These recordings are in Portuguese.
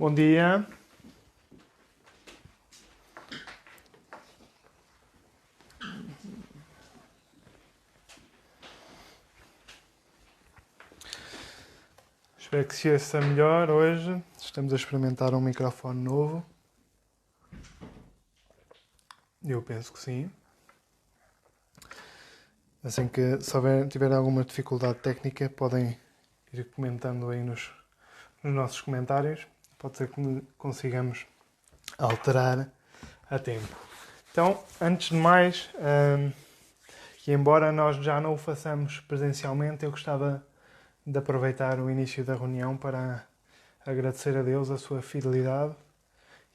Bom dia. Espero que se ouça melhor hoje. Estamos a experimentar um microfone novo. Eu penso que sim. Assim que se tiver alguma dificuldade técnica, podem ir comentando aí nos nossos comentários. Pode ser que consigamos alterar a tempo. Então, antes de mais, e embora nós já não o façamos presencialmente, eu gostava de aproveitar o início da reunião para agradecer a Deus a sua fidelidade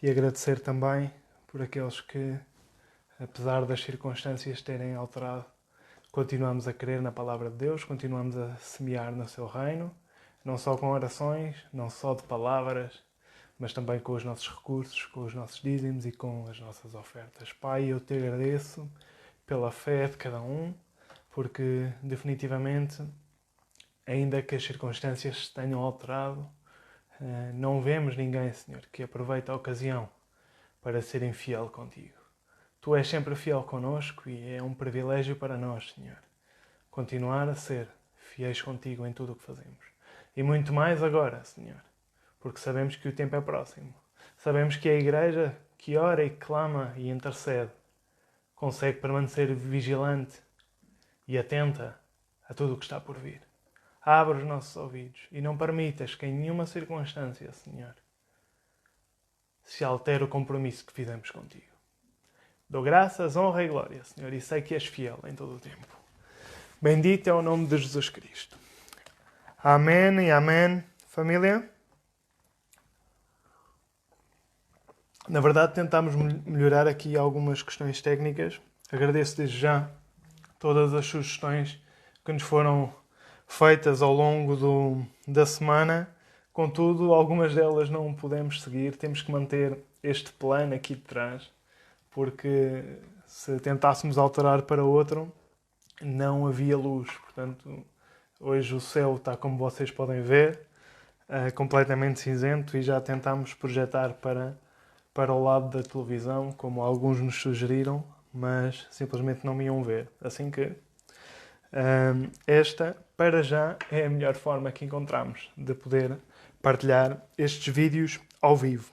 e agradecer também por aqueles que, apesar das circunstâncias terem alterado, continuamos a crer na palavra de Deus, continuamos a semear no seu reino, não só com orações, não só de palavras, mas também com os nossos recursos, com os nossos dízimos e com as nossas ofertas. Pai, eu te agradeço pela fé de cada um, porque definitivamente, ainda que as circunstâncias se tenham alterado, não vemos ninguém, Senhor, que aproveite a ocasião para ser infiel contigo. Tu és sempre fiel connosco e é um privilégio para nós, Senhor, continuar a ser fiéis contigo em tudo o que fazemos. E muito mais agora, Senhor, porque sabemos que o tempo é próximo. Sabemos que a Igreja que ora e clama e intercede consegue permanecer vigilante e atenta a tudo o que está por vir. Abre os nossos ouvidos e não permitas que em nenhuma circunstância, Senhor, se altere o compromisso que fizemos contigo. Dou graças, honra e glória, Senhor, e sei que és fiel em todo o tempo. Bendito é o nome de Jesus Cristo. Amém e amém. Família? Na verdade, tentámos melhorar aqui algumas questões técnicas. Agradeço desde já todas as sugestões que nos foram feitas ao longo da semana. Contudo, algumas delas não podemos seguir. Temos que manter este plano aqui de trás, porque se tentássemos alterar para outro, não havia luz. Portanto, hoje o céu está, como vocês podem ver, completamente cinzento, e já tentámos projetar para o lado da televisão, como alguns nos sugeriram, mas simplesmente não me iam ver. Assim que esta, para já, é a melhor forma que encontramos de poder partilhar estes vídeos ao vivo.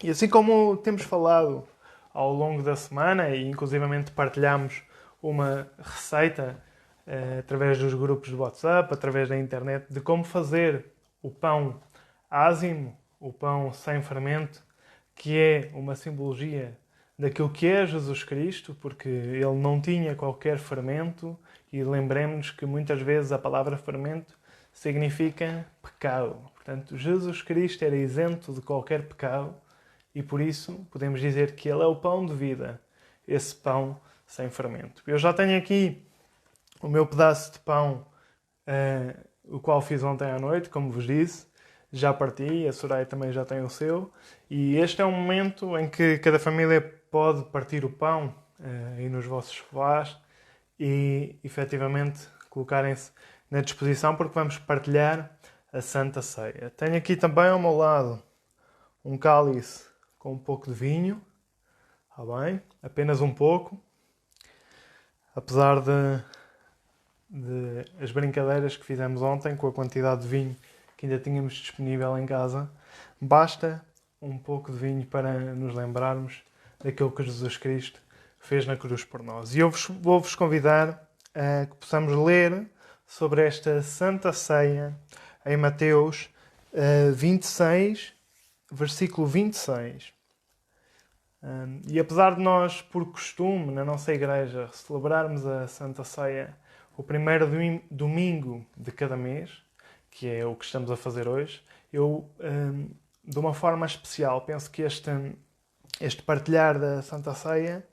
E assim como temos falado ao longo da semana, e inclusivamente partilhamos uma receita através dos grupos de WhatsApp, através da internet, de como fazer o pão ázimo, o pão sem fermento, que é uma simbologia daquilo que é Jesus Cristo, porque ele não tinha qualquer fermento, e lembremos-nos que muitas vezes a palavra fermento significa pecado. Portanto, Jesus Cristo era isento de qualquer pecado e por isso podemos dizer que ele é o pão de vida, esse pão sem fermento. Eu já tenho aqui o meu pedaço de pão, o qual fiz ontem à noite, como vos disse. Já parti, a Soraya também já tem o seu. E este é um momento em que cada família pode partir o pão aí nos vossos sofás e, efetivamente, colocarem-se na disposição, porque vamos partilhar a Santa Ceia. Tenho aqui também ao meu lado um cálice com um pouco de vinho. Está bem? Apenas um pouco. Apesar de as brincadeiras que fizemos ontem com a quantidade de vinho que ainda tínhamos disponível em casa, basta um pouco de vinho para nos lembrarmos daquilo que Jesus Cristo fez na cruz por nós. E eu vou-vos convidar a que possamos ler sobre esta Santa Ceia em Mateus 26, versículo 26. E apesar de nós, por costume, na nossa igreja, celebrarmos a Santa Ceia o primeiro domingo de cada mês, que é o que estamos a fazer hoje, eu, de uma forma especial, penso que este partilhar da Santa Ceia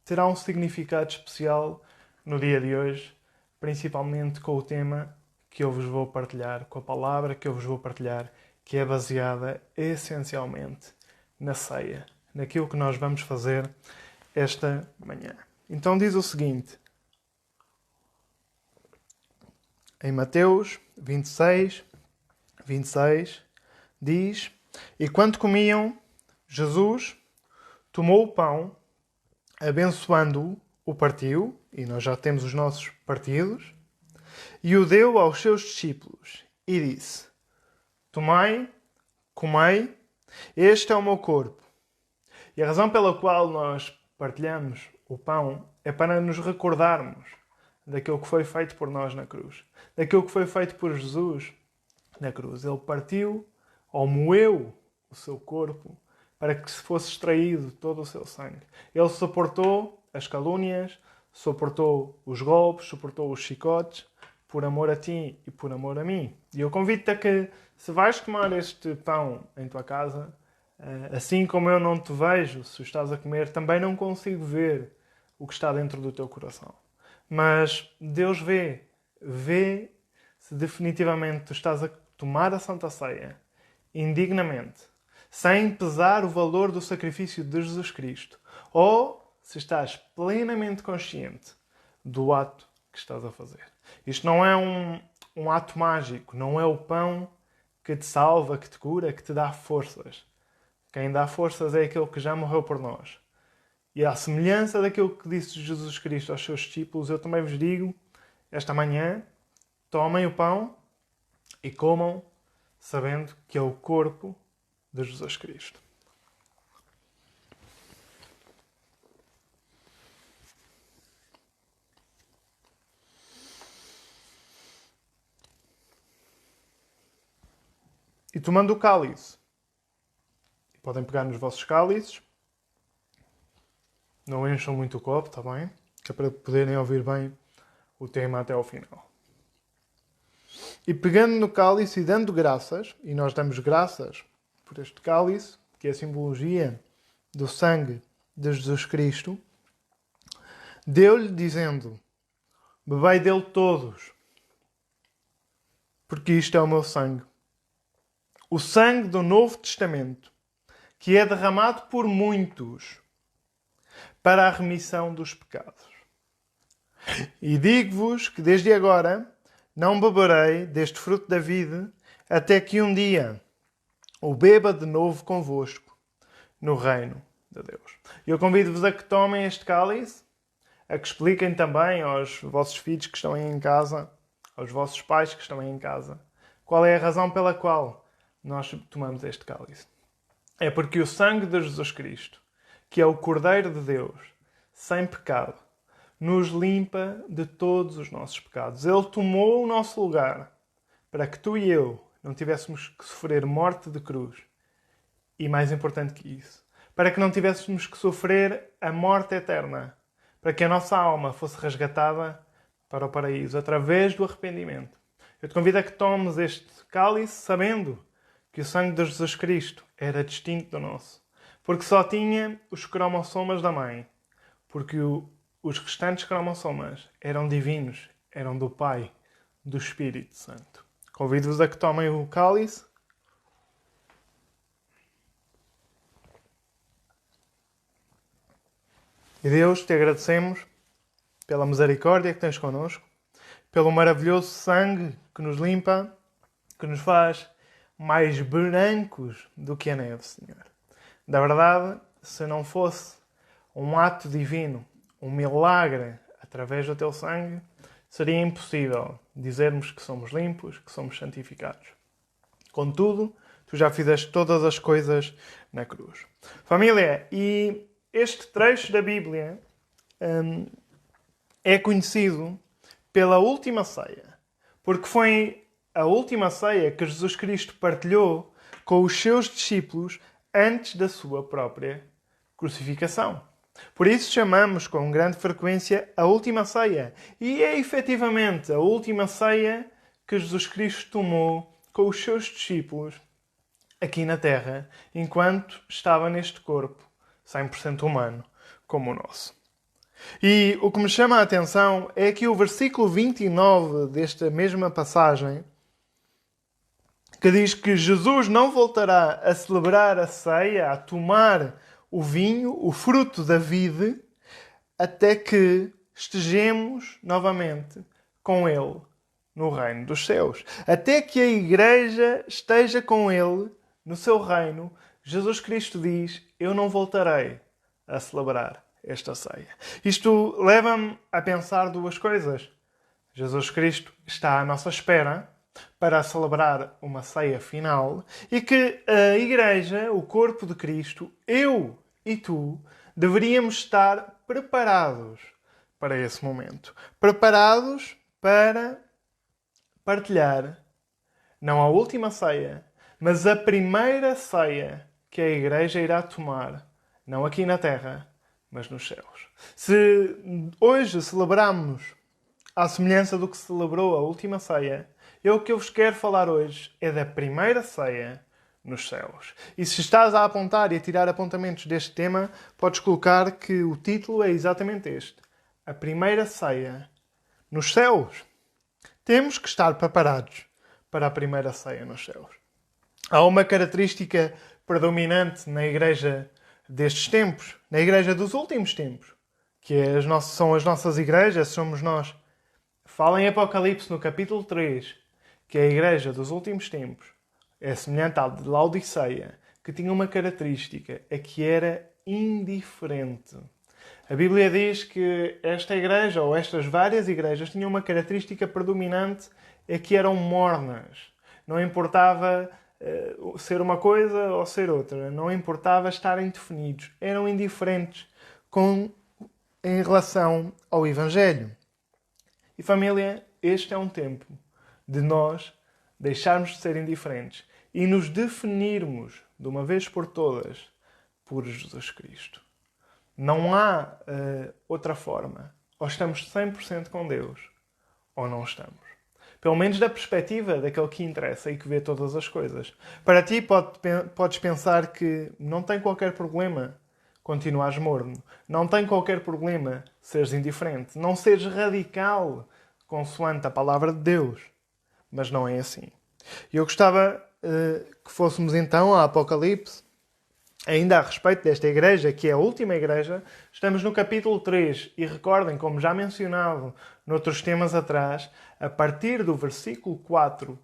terá um significado especial no dia de hoje, principalmente com o tema que eu vos vou partilhar, com a palavra que eu vos vou partilhar, que é baseada essencialmente na ceia, naquilo que nós vamos fazer esta manhã. Então diz o seguinte, em Mateus 26, diz: E quando comiam, Jesus tomou o pão, abençoando-o, o partiu, e nós já temos os nossos partidos, e o deu aos seus discípulos, e disse: Tomai, comei, este é o meu corpo. E a razão pela qual nós partilhamos o pão é para nos recordarmos daquilo que foi feito por nós na cruz, daquilo que foi feito por Jesus na cruz. Ele partiu ou moeu o seu corpo para que se fosse extraído todo o seu sangue. Ele suportou as calúnias, suportou os golpes, suportou os chicotes, por amor a ti e por amor a mim. E eu convido-te a que, se vais tomar este pão em tua casa, assim como eu não te vejo, se estás a comer, também não consigo ver o que está dentro do teu coração. Mas Deus vê se definitivamente tu estás a tomar a Santa Ceia indignamente, sem pesar o valor do sacrifício de Jesus Cristo, ou se estás plenamente consciente do ato que estás a fazer. Isto não é um ato mágico, não é o pão que te salva, que te cura, que te dá forças. Quem dá forças é aquele que já morreu por nós. E à semelhança daquilo que disse Jesus Cristo aos seus discípulos, eu também vos digo, esta manhã, tomem o pão e comam, sabendo que é o corpo de Jesus Cristo. E tomando o cálice, podem pegar nos vossos cálices, não encham muito o copo, está bem? Que é para poderem ouvir bem o tema até ao final. E pegando no cálice e dando graças, e nós damos graças por este cálice, que é a simbologia do sangue de Jesus Cristo, deu-lhe dizendo: Bebei dele todos, porque isto é o meu sangue. O sangue do Novo Testamento, que é derramado por muitos para a remissão dos pecados. E digo-vos que desde agora não beberei deste fruto da vide até que um dia o beba de novo convosco no reino de Deus. Eu convido-vos a que tomem este cálice, a que expliquem também aos vossos filhos que estão aí em casa, aos vossos pais que estão aí em casa, qual é a razão pela qual nós tomamos este cálice. É porque o sangue de Jesus Cristo, que é o Cordeiro de Deus, sem pecado, nos limpa de todos os nossos pecados. Ele tomou o nosso lugar para que tu e eu não tivéssemos que sofrer morte de cruz. E mais importante que isso, para que não tivéssemos que sofrer a morte eterna, para que a nossa alma fosse resgatada para o paraíso através do arrependimento. Eu te convido a que tomes este cálice sabendo que o sangue de Jesus Cristo era distinto do nosso, porque só tinha os cromossomas da mãe, porque os restantes cromossomas eram divinos, eram do Pai, do Espírito Santo. Convido-vos a que tomem o cálice. E Deus, te agradecemos pela misericórdia que tens connosco, pelo maravilhoso sangue que nos limpa, que nos faz mais brancos do que a neve, Senhor. Da verdade, se não fosse um ato divino, um milagre através do teu sangue, seria impossível dizermos que somos limpos, que somos santificados. Contudo, tu já fizeste todas as coisas na cruz. Família, e este trecho da Bíblia é conhecido pela última ceia, porque foi a última ceia que Jesus Cristo partilhou com os seus discípulos antes da sua própria crucificação. Por isso chamamos com grande frequência a última ceia. E é efetivamente a última ceia que Jesus Cristo tomou com os seus discípulos aqui na Terra, enquanto estava neste corpo 100% humano como o nosso. E o que me chama a atenção é que o versículo 29 desta mesma passagem, que diz que Jesus não voltará a celebrar a ceia, a tomar o vinho, o fruto da vide, até que estejamos novamente com Ele no reino dos céus. Até que a Igreja esteja com Ele no seu reino, Jesus Cristo diz: eu não voltarei a celebrar esta ceia. Isto leva-me a pensar duas coisas. Jesus Cristo está à nossa espera para celebrar uma ceia final e que a Igreja, o corpo de Cristo, eu e tu, deveríamos estar preparados para esse momento. Preparados para partilhar, não a última ceia, mas a primeira ceia que a Igreja irá tomar, não aqui na Terra, mas nos céus. Se hoje celebramos à semelhança do que celebrou a última ceia, o que eu vos quero falar hoje é da primeira ceia nos céus. E se estás a apontar e a tirar apontamentos deste tema, podes colocar que o título é exatamente este: a primeira ceia nos céus. Temos que estar preparados para a primeira ceia nos céus. Há uma característica predominante na igreja destes tempos, na igreja dos últimos tempos, que são as nossas igrejas, somos nós. Fala em Apocalipse, no capítulo 3, que a igreja dos últimos tempos é semelhante à de Laodiceia, que tinha uma característica, a que era indiferente. A Bíblia diz que esta igreja, ou estas várias igrejas, tinham uma característica predominante, é que eram mornas. Não importava ser uma coisa ou ser outra. Não importava estarem definidos. Eram indiferentes em relação ao Evangelho. E família, este é um tempo de nós deixarmos de ser indiferentes e nos definirmos, de uma vez por todas, por Jesus Cristo. Não há outra forma. Ou estamos 100% com Deus, ou não estamos. Pelo menos da perspectiva daquele que interessa e que vê todas as coisas. Para ti, podes pensar que não tem qualquer problema continuares morno. Não tem qualquer problema seres indiferente. Não seres radical consoante a palavra de Deus. Mas não é assim. E eu gostava que fôssemos então a Apocalipse, ainda a respeito desta igreja, que é a última igreja. Estamos no capítulo 3 e recordem, como já mencionado noutros temas atrás, a partir do versículo 4,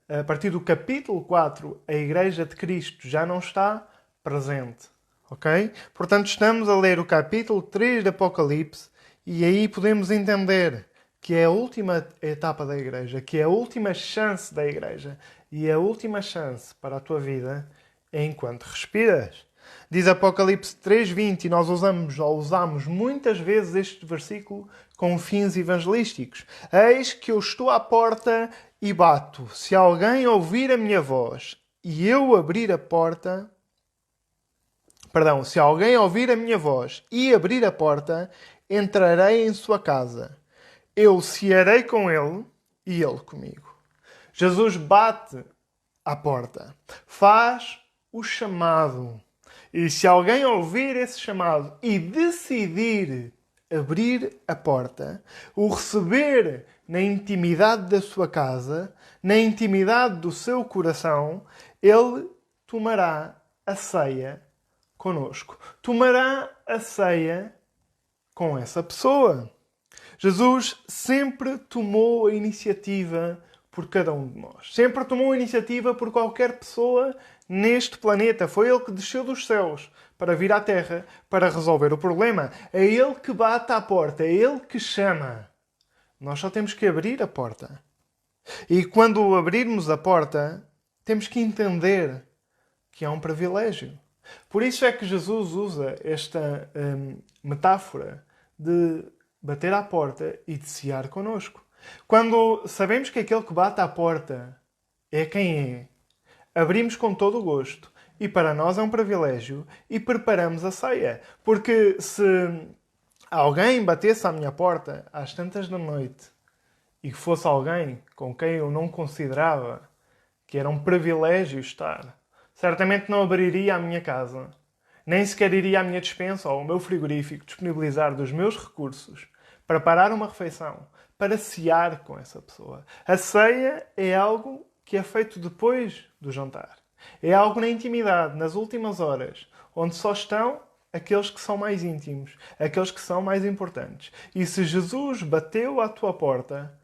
a partir do capítulo 4, a igreja de Cristo já não está presente. Ok? Portanto, estamos a ler o capítulo 3 de Apocalipse e aí podemos entender que é a última etapa da igreja, que é a última chance da igreja e a última chance para a tua vida é enquanto respiras. Diz Apocalipse 3:20 e nós usamos muitas vezes este versículo com fins evangelísticos. Eis que eu estou à porta e bato. Se alguém ouvir a minha voz e eu abrir a porta... se alguém ouvir a minha voz e abrir a porta, entrarei em sua casa. Eu cearei com ele e ele comigo. Jesus bate à porta. Faz o chamado. E se alguém ouvir esse chamado e decidir abrir a porta, o receber na intimidade da sua casa, na intimidade do seu coração, ele tomará a ceia conosco. Tomará a ceia com essa pessoa. Jesus sempre tomou a iniciativa por cada um de nós. Sempre tomou a iniciativa por qualquer pessoa neste planeta. Foi Ele que desceu dos céus para vir à Terra para resolver o problema. É Ele que bate à porta. É Ele que chama. Nós só temos que abrir a porta. E quando abrirmos a porta, temos que entender que é um privilégio. Por isso é que Jesus usa esta metáfora de bater à porta e de cear connosco. Quando sabemos que aquele que bate à porta é quem é, abrimos com todo o gosto e para nós é um privilégio e preparamos a ceia. Porque se alguém batesse à minha porta às tantas da noite e fosse alguém com quem eu não considerava que era um privilégio estar, certamente não abriria a minha casa, nem sequer iria à minha despensa ou ao meu frigorífico disponibilizar dos meus recursos, preparar uma refeição, para cear com essa pessoa. A ceia é algo que é feito depois do jantar. É algo na intimidade, nas últimas horas, onde só estão aqueles que são mais íntimos, aqueles que são mais importantes. E se Jesus bateu à tua porta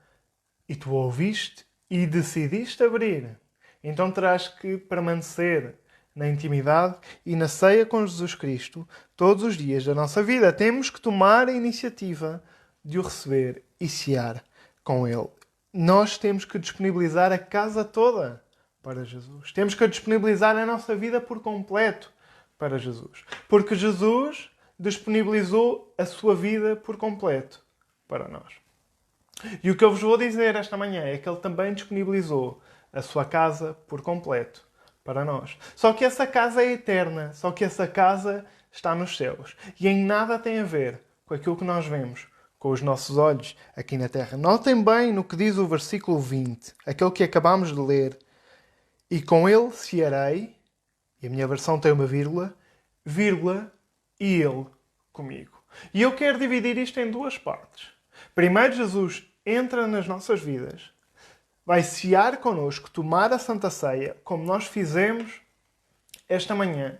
e tu ouviste e decidiste abrir, então terás que permanecer na intimidade e na ceia com Jesus Cristo todos os dias da nossa vida. Temos que tomar a iniciativa de o receber e cear com Ele. Nós temos que disponibilizar a casa toda para Jesus. Temos que disponibilizar a nossa vida por completo para Jesus. Porque Jesus disponibilizou a sua vida por completo para nós. E o que eu vos vou dizer esta manhã é que Ele também disponibilizou a sua casa por completo para nós. Só que essa casa é eterna. Só que essa casa está nos céus. E em nada tem a ver com aquilo que nós vemos com os nossos olhos aqui na terra. Notem bem no que diz o versículo 20, aquele que acabámos de ler. E com ele cearei, e a minha versão tem uma vírgula, e ele comigo. E eu quero dividir isto em duas partes. Primeiro, Jesus entra nas nossas vidas, vai cear connosco, tomar a Santa Ceia, como nós fizemos esta manhã.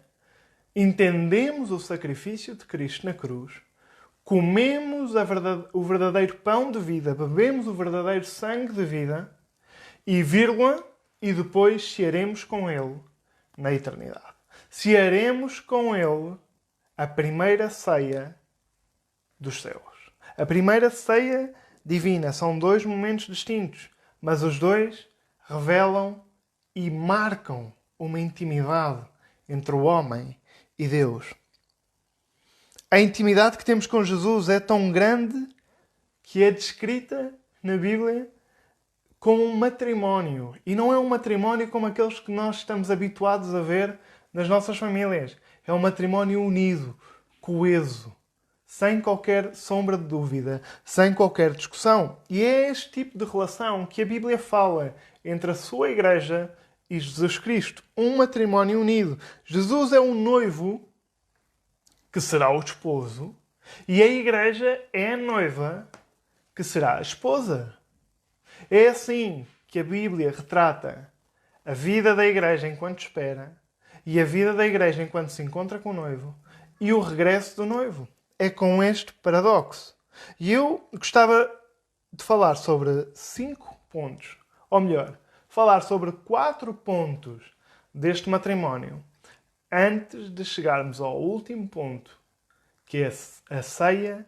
Entendemos o sacrifício de Cristo na cruz, comemos o verdadeiro pão de vida, bebemos o verdadeiro sangue de vida, e depois cearemos com Ele na eternidade. Cearemos com Ele a primeira ceia dos céus. A primeira ceia divina. São dois momentos distintos, mas os dois revelam e marcam uma intimidade entre o homem e Deus. A intimidade que temos com Jesus é tão grande que é descrita na Bíblia como um matrimónio. E não é um matrimónio como aqueles que nós estamos habituados a ver nas nossas famílias. É um matrimónio unido, coeso, sem qualquer sombra de dúvida, sem qualquer discussão. E é este tipo de relação que a Bíblia fala entre a sua Igreja e Jesus Cristo. Um matrimónio unido. Jesus é o noivo que será o esposo, e a Igreja é a noiva que será a esposa. É assim que a Bíblia retrata a vida da Igreja enquanto espera, e a vida da Igreja enquanto se encontra com o noivo, e o regresso do noivo. É com este paradoxo. E eu gostava de falar sobre 5 pontos, ou melhor, falar sobre 4 pontos deste matrimónio, antes de chegarmos ao último ponto, que é a ceia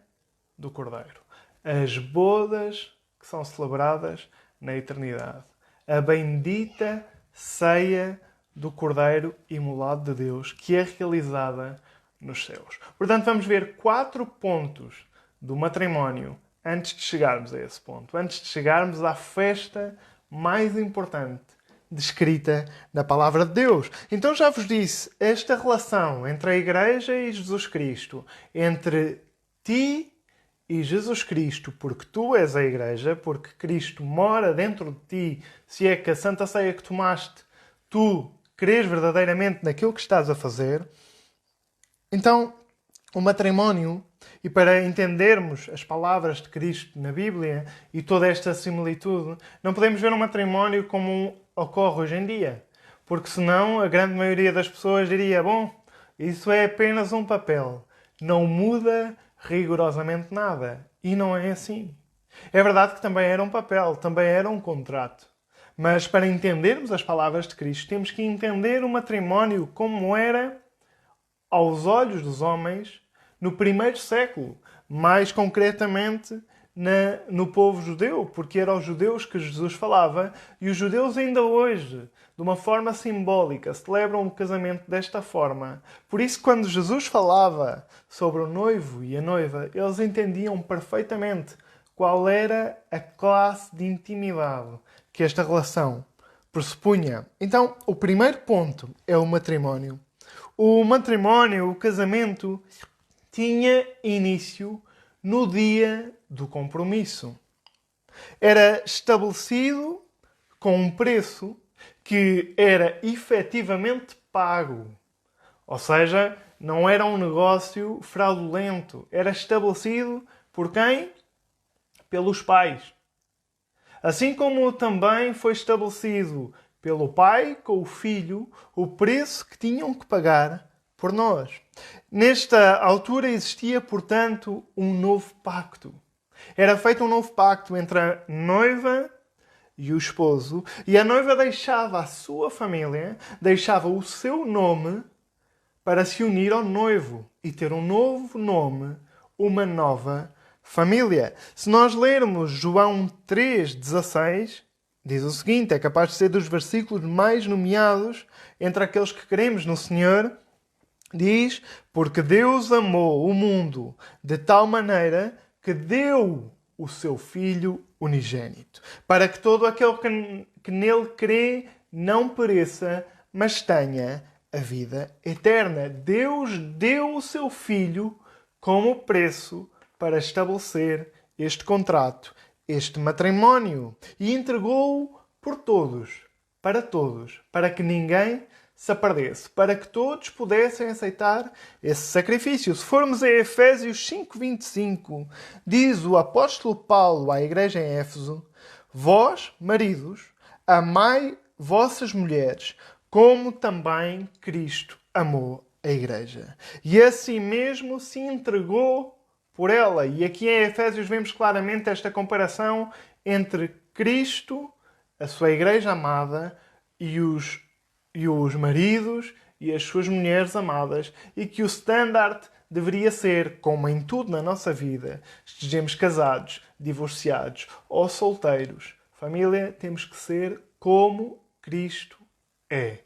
do Cordeiro. As bodas que são celebradas na eternidade. A bendita ceia do Cordeiro imolado de Deus, que é realizada nos céus. Portanto, vamos ver 4 pontos do matrimónio antes de chegarmos a esse ponto. Antes de chegarmos à festa mais importante descrita na Palavra de Deus. Então já vos disse, esta relação entre a Igreja e Jesus Cristo, entre ti e Jesus Cristo, porque tu és a Igreja, porque Cristo mora dentro de ti, se é que a Santa Ceia que tomaste, tu crês verdadeiramente naquilo que estás a fazer. Então, o matrimónio, e para entendermos as palavras de Cristo na Bíblia e toda esta similitude, não podemos ver um matrimónio como ocorre hoje em dia. Porque senão a grande maioria das pessoas diria, bom, isso é apenas um papel. Não muda rigorosamente nada. E não é assim. É verdade que também era um papel, também era um contrato. Mas para entendermos as palavras de Cristo, temos que entender o matrimónio como era aos olhos dos homens no primeiro século. Mais concretamente no povo judeu, porque era aos judeus que Jesus falava, e os judeus ainda hoje, de uma forma simbólica, celebram o casamento desta forma. Por isso, quando Jesus falava sobre o noivo e a noiva, eles entendiam perfeitamente qual era a classe de intimidade que esta relação pressupunha. Então, o primeiro ponto é o matrimónio. O matrimónio, o casamento, tinha início no dia do compromisso. Era estabelecido com um preço que era efetivamente pago. Ou seja, não era um negócio fraudulento. Era estabelecido por quem? Pelos pais. Assim como também foi estabelecido pelo pai com o filho o preço que tinham que pagar por nós. Nesta altura existia, portanto, um novo pacto. Era feito um novo pacto entre a noiva e o esposo, e a noiva deixava a sua família, deixava o seu nome para se unir ao noivo e ter um novo nome, uma nova família. Se nós lermos João 3,16, diz o seguinte, é capaz de ser dos versículos mais nomeados entre aqueles que queremos no Senhor. Diz, porque Deus amou o mundo de tal maneira que deu o seu Filho unigênito, para que todo aquele que nele crê não pereça, mas tenha a vida eterna. Deus deu o seu Filho como preço para estabelecer este contrato, este matrimónio, e entregou-o por todos, para que ninguém se perdesse, para que todos pudessem aceitar esse sacrifício. Se formos a Efésios 5:25, diz o apóstolo Paulo à igreja em Éfeso, vós, maridos, amai vossas mulheres, como também Cristo amou a igreja. E assim mesmo se entregou por ela. E aqui em Efésios vemos claramente esta comparação entre Cristo, a sua igreja amada, e os maridos e as suas mulheres amadas, e que o standard deveria ser, como em tudo na nossa vida, estejamos casados, divorciados ou solteiros. Família, temos que ser como Cristo é.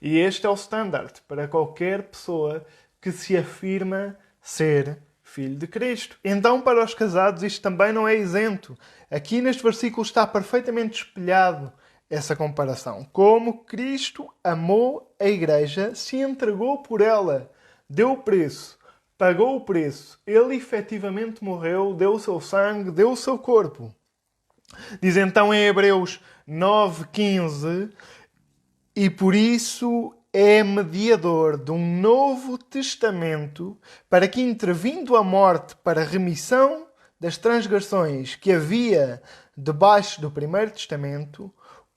E este é o standard para qualquer pessoa que se afirma ser filho de Cristo. Então, para os casados, isto também não é isento. Aqui neste versículo está perfeitamente espelhado essa comparação. Como Cristo amou a igreja, se entregou por ela, deu o preço, pagou o preço. Ele efetivamente morreu, deu o seu sangue, deu o seu corpo. Diz então em Hebreus 9:15, e por isso é mediador de um novo testamento, para que, intervindo a morte para remissão das transgressões que havia debaixo do primeiro testamento,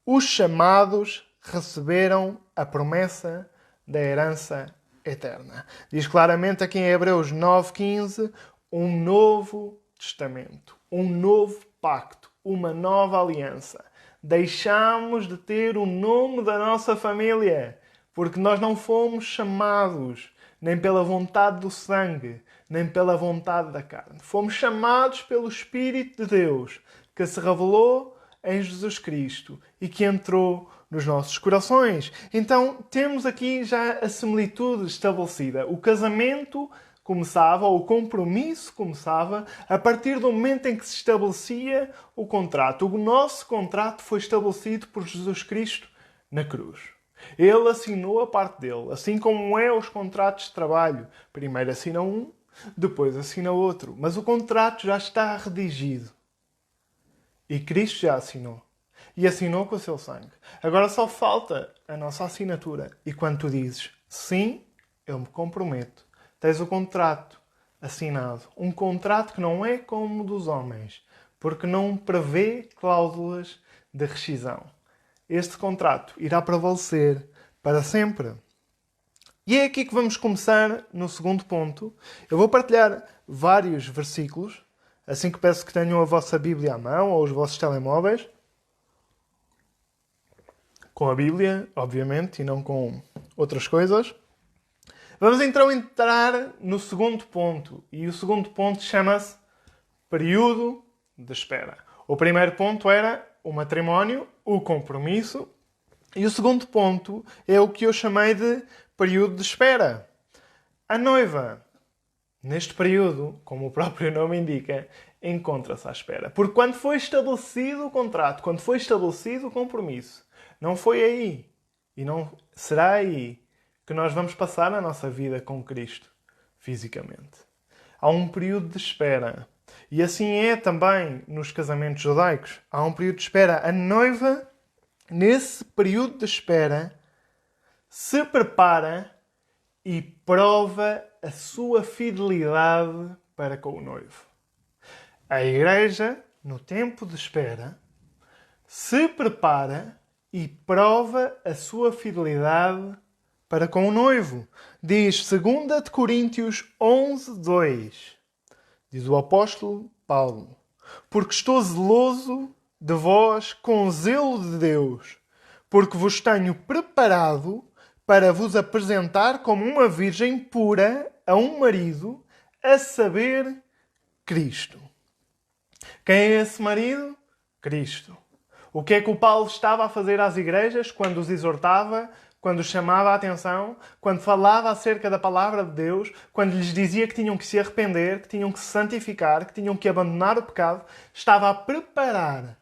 os chamados receberam a promessa da herança eterna. Diz claramente aqui em Hebreus 9:15, um novo testamento, um novo pacto, uma nova aliança. Deixamos de ter o nome da nossa família, porque nós não fomos chamados nem pela vontade do sangue, nem pela vontade da carne. Fomos chamados pelo Espírito de Deus, que se revelou em Jesus Cristo e que entrou nos nossos corações. Então, temos aqui já a similitude estabelecida. O casamento começava, ou o compromisso começava, a partir do momento em que se estabelecia o contrato. O nosso contrato foi estabelecido por Jesus Cristo na cruz. Ele assinou a parte dele, assim como é os contratos de trabalho. Primeiro assina um, depois assina outro. Mas o contrato já está redigido. E Cristo já assinou. E assinou com o seu sangue. Agora só falta a nossa assinatura. E quando tu dizes, sim, eu me comprometo, tens o contrato assinado. Um contrato que não é como o dos homens, porque não prevê cláusulas de rescisão. Este contrato irá prevalecer para sempre. E é aqui que vamos começar no segundo ponto. Eu vou partilhar vários versículos, assim que peço que tenham a vossa Bíblia à mão ou os vossos telemóveis. Com a Bíblia, obviamente, e não com outras coisas. Vamos então entrar no segundo ponto. E o segundo ponto chama-se período de espera. O primeiro ponto era o matrimónio, o compromisso. E o segundo ponto é o que eu chamei de período de espera. A noiva, neste período, como o próprio nome indica, encontra-se à espera. Porque quando foi estabelecido o contrato, quando foi estabelecido o compromisso, não foi aí e não será aí que nós vamos passar a nossa vida com Cristo, fisicamente. Há um período de espera. E assim é também nos casamentos judaicos. Há um período de espera. A noiva, nesse período de espera, se prepara e prova a sua fidelidade para com o noivo. A igreja, no tempo de espera, se prepara e prova a sua fidelidade para com o noivo. Diz 2 de Coríntios 11:2. Diz o apóstolo Paulo: porque estou zeloso de vós com zelo de Deus, porque vos tenho preparado para vos apresentar como uma virgem pura a um marido, a saber, Cristo. Quem é esse marido? Cristo. O que é que o Paulo estava a fazer às igrejas quando os exortava, quando os chamava a atenção, quando falava acerca da palavra de Deus, quando lhes dizia que tinham que se arrepender, que tinham que se santificar, que tinham que abandonar o pecado? Estava a preparar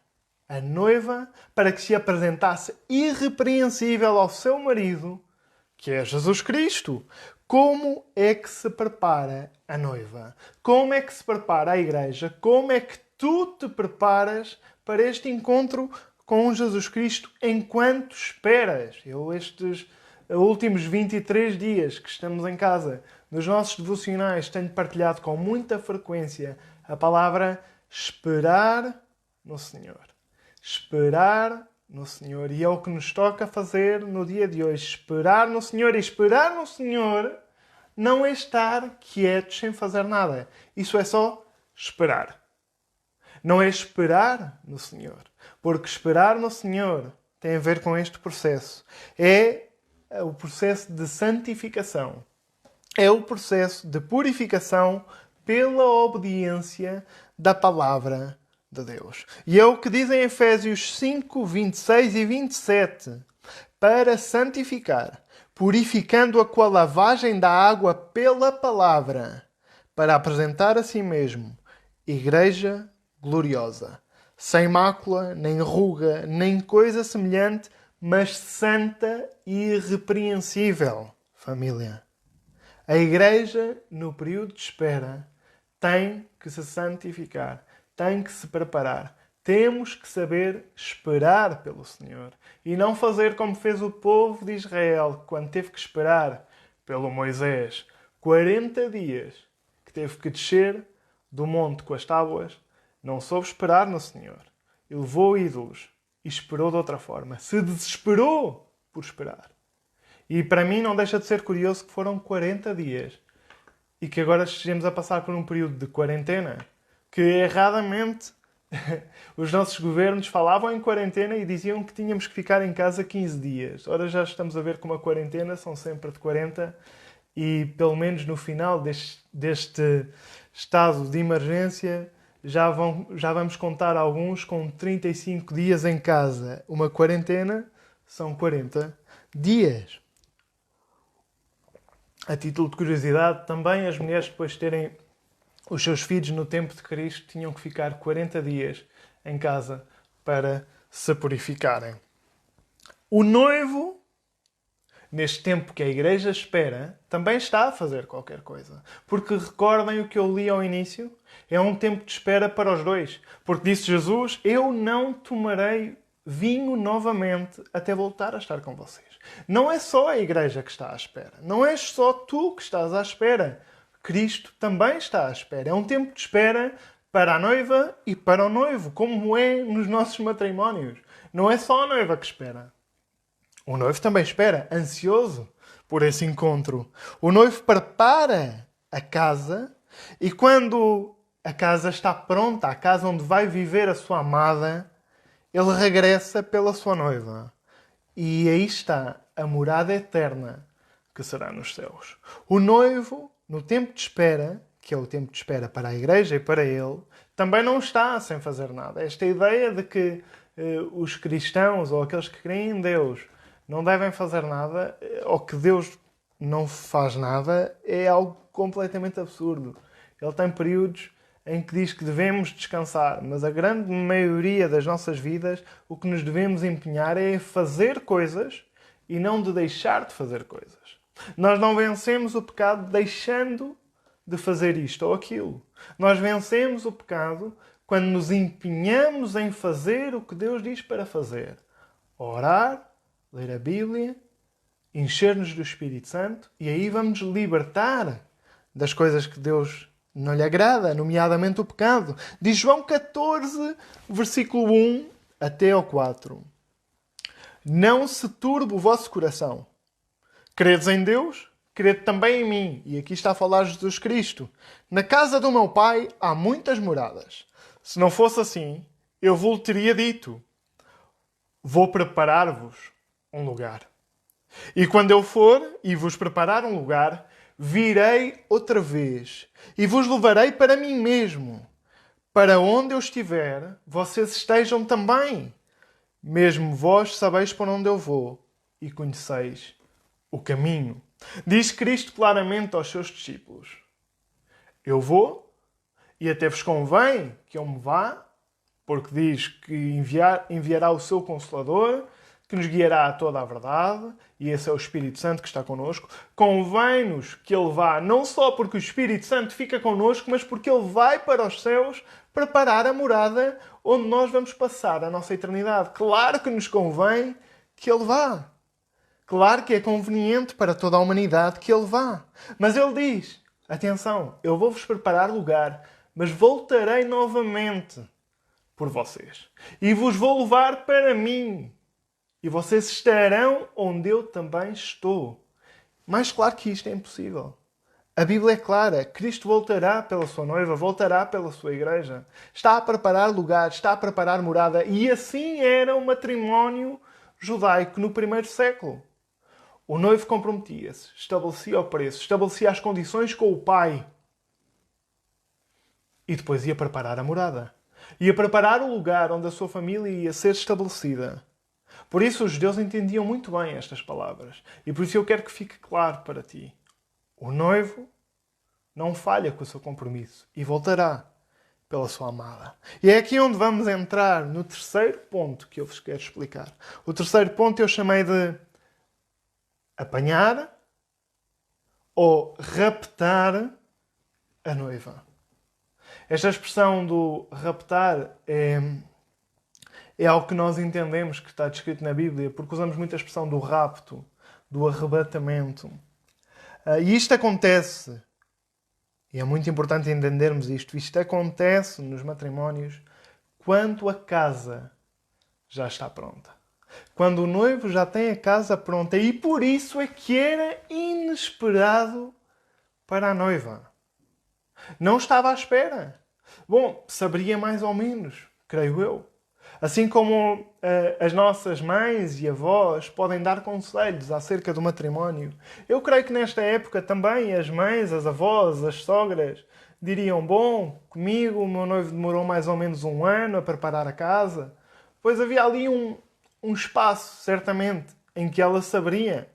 a noiva para que se apresentasse irrepreensível ao seu marido, que é Jesus Cristo. Como é que se prepara a noiva? Como é que se prepara a igreja? Como é que tu te preparas para este encontro com Jesus Cristo enquanto esperas? Eu, estes últimos 23 dias que estamos em casa, nos nossos devocionais, tenho partilhado com muita frequência a palavra esperar no Senhor. Esperar no Senhor. E é o que nos toca fazer no dia de hoje. Esperar no Senhor. E esperar no Senhor não é estar quietos sem fazer nada. Isso é só esperar. Não é esperar no Senhor. Porque esperar no Senhor tem a ver com este processo. É o processo de santificação. É o processo de purificação pela obediência da palavra de Deus. E é o que diz em Efésios 5, 26 e 27. Para santificar, purificando-a com a lavagem da água pela palavra, para apresentar a si mesmo igreja gloriosa, sem mácula, nem ruga, nem coisa semelhante, mas santa e irrepreensível. Família. A igreja, no período de espera, tem que se santificar, tem que se preparar. Temos que saber esperar pelo Senhor e não fazer como fez o povo de Israel quando teve que esperar pelo Moisés 40 dias, que teve que descer do monte com as tábuas. Não soube esperar no Senhor. E levou ídolos e esperou de outra forma. Se desesperou por esperar. E para mim não deixa de ser curioso que foram 40 dias e que agora estejamos a passar por um período de quarentena que erradamente os nossos governos falavam em quarentena e diziam que tínhamos que ficar em casa 15 dias. Ora, já estamos a ver como a quarentena são sempre de 40 e pelo menos no final deste estado de emergência já vamos contar alguns com 35 dias em casa. Uma quarentena são 40 dias. A título de curiosidade, também as mulheres, depois de terem os seus filhos no tempo de Cristo, tinham que ficar 40 dias em casa para se purificarem. O noivo, neste tempo que a igreja espera, também está a fazer qualquer coisa. Porque recordem o que eu li ao início? É um tempo de espera para os dois. Porque disse Jesus, eu não tomarei vinho novamente até voltar a estar com vocês. Não é só a igreja que está à espera. Não és só tu que estás à espera. Cristo também está à espera. É um tempo de espera para a noiva e para o noivo, como é nos nossos matrimónios. Não é só a noiva que espera. O noivo também espera, ansioso por esse encontro. O noivo prepara a casa e quando a casa está pronta, a casa onde vai viver a sua amada, ele regressa pela sua noiva. E aí está a morada eterna que será nos céus. O noivo, no tempo de espera, que é o tempo de espera para a igreja e para ele, também não está sem fazer nada. Esta ideia de que os cristãos ou aqueles que creem em Deus não devem fazer nada, ou que Deus não faz nada, é algo completamente absurdo. Ele tem períodos em que diz que devemos descansar, mas a grande maioria das nossas vidas, o que nos devemos empenhar é fazer coisas e não de deixar de fazer coisas. Nós não vencemos o pecado deixando de fazer isto ou aquilo. Nós vencemos o pecado quando nos empenhamos em fazer o que Deus diz para fazer. Orar, ler a Bíblia, encher-nos do Espírito Santo e aí vamos libertar das coisas que Deus não lhe agrada, nomeadamente o pecado. Diz João 14, versículo 1 até ao 4. Não se turbe o vosso coração. Credes em Deus? Crede também em mim. E aqui está a falar Jesus Cristo. Na casa do meu Pai há muitas moradas. Se não fosse assim, eu vos teria dito: vou preparar-vos um lugar. E quando eu for e vos preparar um lugar, virei outra vez e vos levarei para mim mesmo. Para onde eu estiver, vocês estejam também. Mesmo vós sabeis para onde eu vou e conheceis o caminho. Diz Cristo claramente aos seus discípulos: eu vou e até vos convém que eu me vá, porque diz que enviará o seu Consolador, que nos guiará a toda a verdade, e esse é o Espírito Santo que está connosco. Convém-nos que ele vá, não só porque o Espírito Santo fica connosco, mas porque ele vai para os céus preparar a morada onde nós vamos passar a nossa eternidade. Claro que nos convém que ele vá. Claro que é conveniente para toda a humanidade que ele vá. Mas ele diz: atenção, eu vou-vos preparar lugar, mas voltarei novamente por vocês. E vos vou levar para mim. E vocês estarão onde eu também estou. Mais claro que isto é impossível. A Bíblia é clara. Cristo voltará pela sua noiva, voltará pela sua igreja. Está a preparar lugar, está a preparar morada. E assim era o matrimónio judaico no primeiro século. O noivo comprometia-se, estabelecia o preço, estabelecia as condições com o pai. E depois ia preparar a morada. Ia preparar o lugar onde a sua família ia ser estabelecida. Por isso os judeus entendiam muito bem estas palavras. E por isso eu quero que fique claro para ti. O noivo não falha com o seu compromisso e voltará pela sua amada. E é aqui onde vamos entrar no terceiro ponto que eu vos quero explicar. O terceiro ponto eu chamei de apanhar ou raptar a noiva. Esta expressão do raptar é algo que nós entendemos que está descrito na Bíblia, porque usamos muito a expressão do rapto, do arrebatamento. E isto acontece, e é muito importante entendermos isto acontece nos matrimónios quando a casa já está pronta. Quando o noivo já tem a casa pronta, e por isso é que era inesperado para a noiva. Não estava à espera. Bom, saberia mais ou menos, creio eu. Assim como as nossas mães e avós podem dar conselhos acerca do matrimónio, eu creio que nesta época também as mães, as avós, as sogras diriam: bom, comigo o meu noivo demorou mais ou menos 1 ano a preparar a casa. Pois havia ali um espaço, certamente, em que ela saberia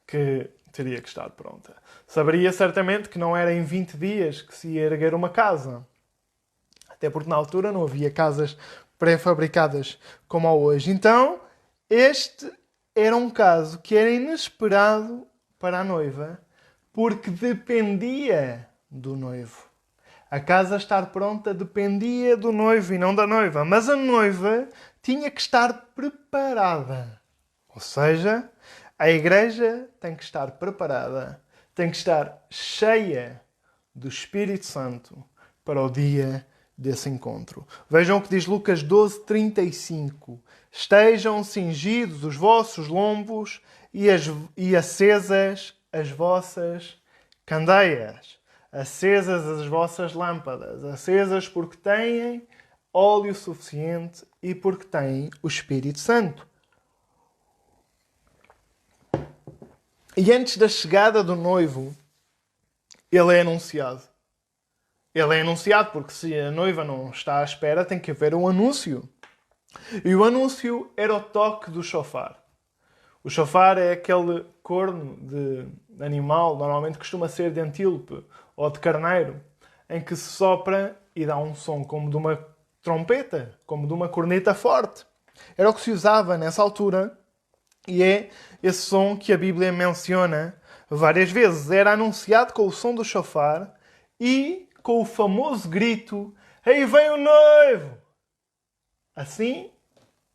que teria que estar pronta. Saberia certamente que não era em 20 dias que se ia erguer uma casa. Até porque na altura não havia casas pré-fabricadas como há hoje. Então, este era um caso que era inesperado para a noiva, porque dependia do noivo. A casa estar pronta dependia do noivo e não da noiva. Mas a noiva tinha que estar preparada. Ou seja, a igreja tem que estar preparada, tem que estar cheia do Espírito Santo para o dia desse encontro. Vejam o que diz Lucas 12:35. Estejam cingidos os vossos lombos e acesas as vossas candeias. Acesas as vossas lâmpadas. Acesas porque têm óleo suficiente e porque têm o Espírito Santo. E antes da chegada do noivo, ele é anunciado. Ele é anunciado porque se a noiva não está à espera, tem que haver um anúncio. E o anúncio era o toque do chofar. O chofar é aquele corno de animal, normalmente costuma ser de antílope ou de carneiro, em que se sopra e dá um som como de uma trompeta, como de uma corneta forte. Era o que se usava nessa altura e é esse som que a Bíblia menciona várias vezes. Era anunciado com o som do chofar e com o famoso grito: "Aí vem o noivo!" Assim,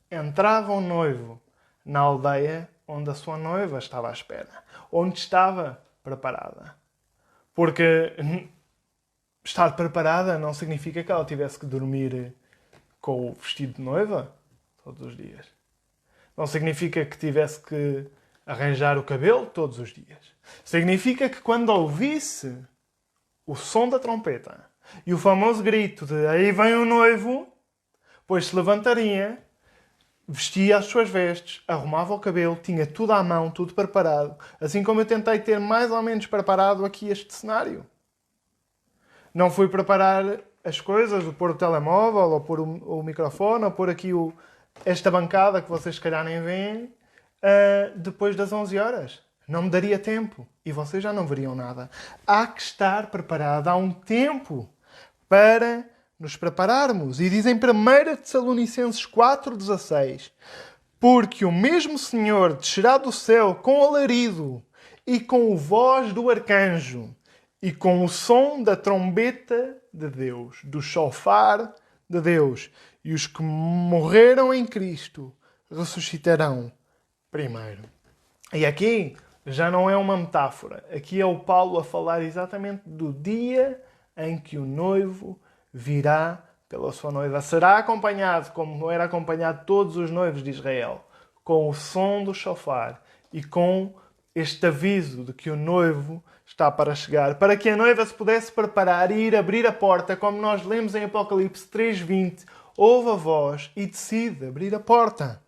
entrava o noivo na aldeia onde a sua noiva estava à espera, onde estava preparada. Porque estar preparada não significa que ela tivesse que dormir com o vestido de noiva todos os dias. Não significa que tivesse que arranjar o cabelo todos os dias. Significa que quando ouvisse o som da trompeta e o famoso grito de "aí vem o noivo", Pois se levantaria, vestia as suas vestes, arrumava o cabelo, tinha tudo à mão, tudo preparado. Assim como eu tentei ter mais ou menos preparado aqui este cenário. Não fui preparar as coisas, de pôr o telemóvel, ou pôr o microfone, ou pôr aqui esta bancada que vocês se calhar nem veem, depois das 11 horas. Não me daria tempo. E vocês já não veriam nada. Há que estar preparado. Há um tempo para nos prepararmos. E diz em 1 Tessalonicenses 4,16: porque o mesmo Senhor descerá do céu com alarido, e com o voz do arcanjo, e com o som da trombeta de Deus, do chofar de Deus. E os que morreram em Cristo ressuscitarão primeiro. E aqui já não é uma metáfora. Aqui é o Paulo a falar exatamente do dia em que o noivo virá pela sua noiva. Será acompanhado, como era acompanhado todos os noivos de Israel, com o som do chofar e com este aviso de que o noivo está para chegar, para que a noiva se pudesse preparar e ir abrir a porta, como nós lemos em Apocalipse 3:20, ouve a voz e decide abrir a porta.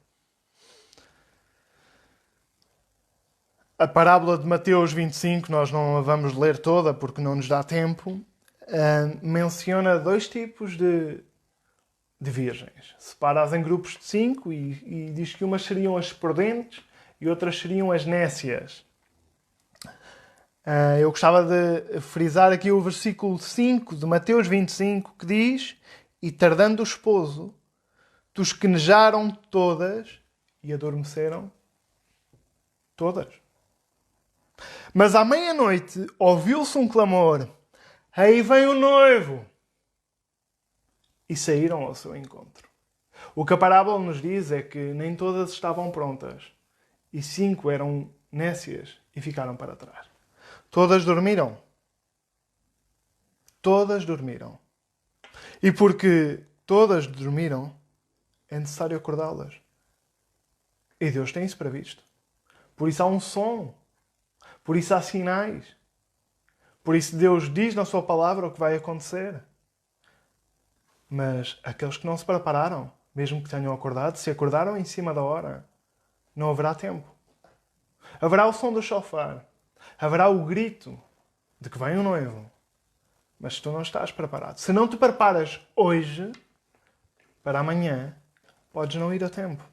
A parábola de Mateus 25, nós não a vamos ler toda porque não nos dá tempo, menciona 2 tipos de virgens. Separa-as em grupos de 5 e diz que umas seriam as prudentes e outras seriam as nécias. Eu gostava de frisar aqui o versículo 5 de Mateus 25, que diz: e tardando o esposo, tosquenejaram todas e adormeceram todas. Mas à meia-noite ouviu-se um clamor: aí vem o noivo! E saíram ao seu encontro. O que a parábola nos diz é que nem todas estavam prontas. E 5 eram nécias e ficaram para trás. Todas dormiram. Todas dormiram. E porque todas dormiram, é necessário acordá-las. E Deus tem isso previsto. Por isso há um som. Por isso há sinais. Por isso Deus diz na sua palavra o que vai acontecer. Mas aqueles que não se prepararam, mesmo que tenham acordado, se acordaram em cima da hora, não haverá tempo. Haverá o som do chofar. Haverá o grito de que vem o noivo. Mas tu não estás preparado. Se não te preparas hoje, para amanhã, podes não ir a tempo.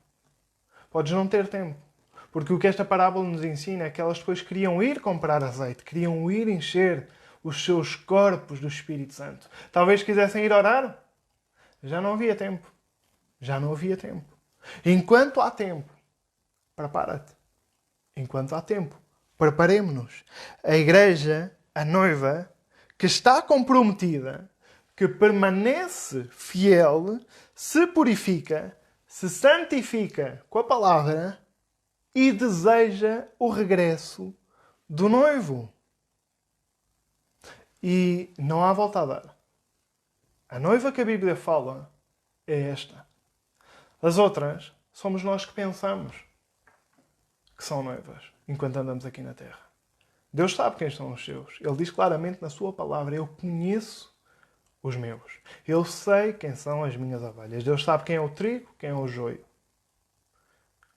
Podes não ter tempo. Porque o que esta parábola nos ensina é que elas depois queriam ir comprar azeite, queriam ir encher os seus corpos do Espírito Santo. Talvez quisessem ir orar. Já não havia tempo. Já não havia tempo. Enquanto há tempo, prepara-te. Enquanto há tempo, preparemo-nos. A igreja, a noiva, que está comprometida, que permanece fiel, se purifica, se santifica com a palavra e deseja o regresso do noivo. E não há volta a dar. A noiva que a Bíblia fala é esta. As outras somos nós que pensamos que são noivas enquanto andamos aqui na terra. Deus sabe quem são os seus. Ele diz claramente na sua palavra: eu conheço os meus. Eu sei quem são as minhas ovelhas. Deus sabe quem é o trigo, quem é o joio.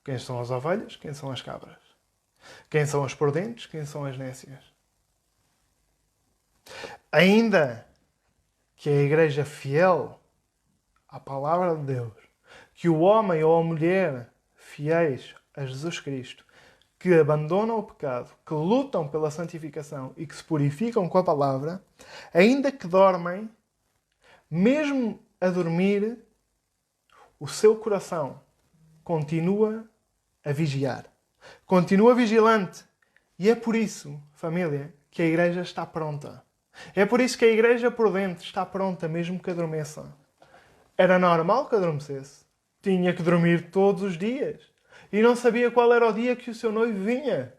Quem são as ovelhas, quem são as cabras. Quem são as prudentes, quem são as nécias. Ainda que a igreja fiel à palavra de Deus, que o homem ou a mulher fiéis a Jesus Cristo, que abandonam o pecado, que lutam pela santificação e que se purificam com a palavra, ainda que dormem, mesmo a dormir, o seu coração continua a vigiar. Continua vigilante. E é por isso, família, que a igreja está pronta. É por isso que a igreja prudente está pronta, mesmo que adormeça. Era normal que adormecesse. Tinha que dormir todos os dias. E não sabia qual era o dia que o seu noivo vinha.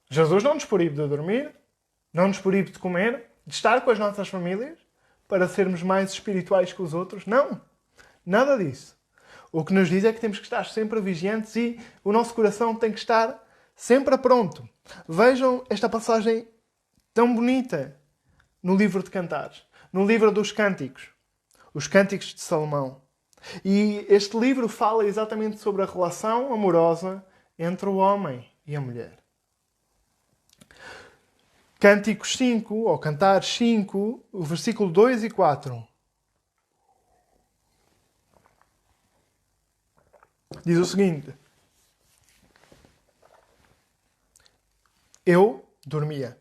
Jesus não nos proíbe de dormir, não nos proíbe de comer, de estar com as nossas famílias, para sermos mais espirituais que os outros. Não. Nada disso. O que nos diz é que temos que estar sempre vigiantes e o nosso coração tem que estar sempre pronto. Vejam esta passagem tão bonita no livro de Cantares, no livro dos Cânticos, os Cânticos de Salomão. E este livro fala exatamente sobre a relação amorosa entre o homem e a mulher. Cânticos 5, ou Cantares 5, o versículo 2 e 4. Diz o seguinte: Eu dormia,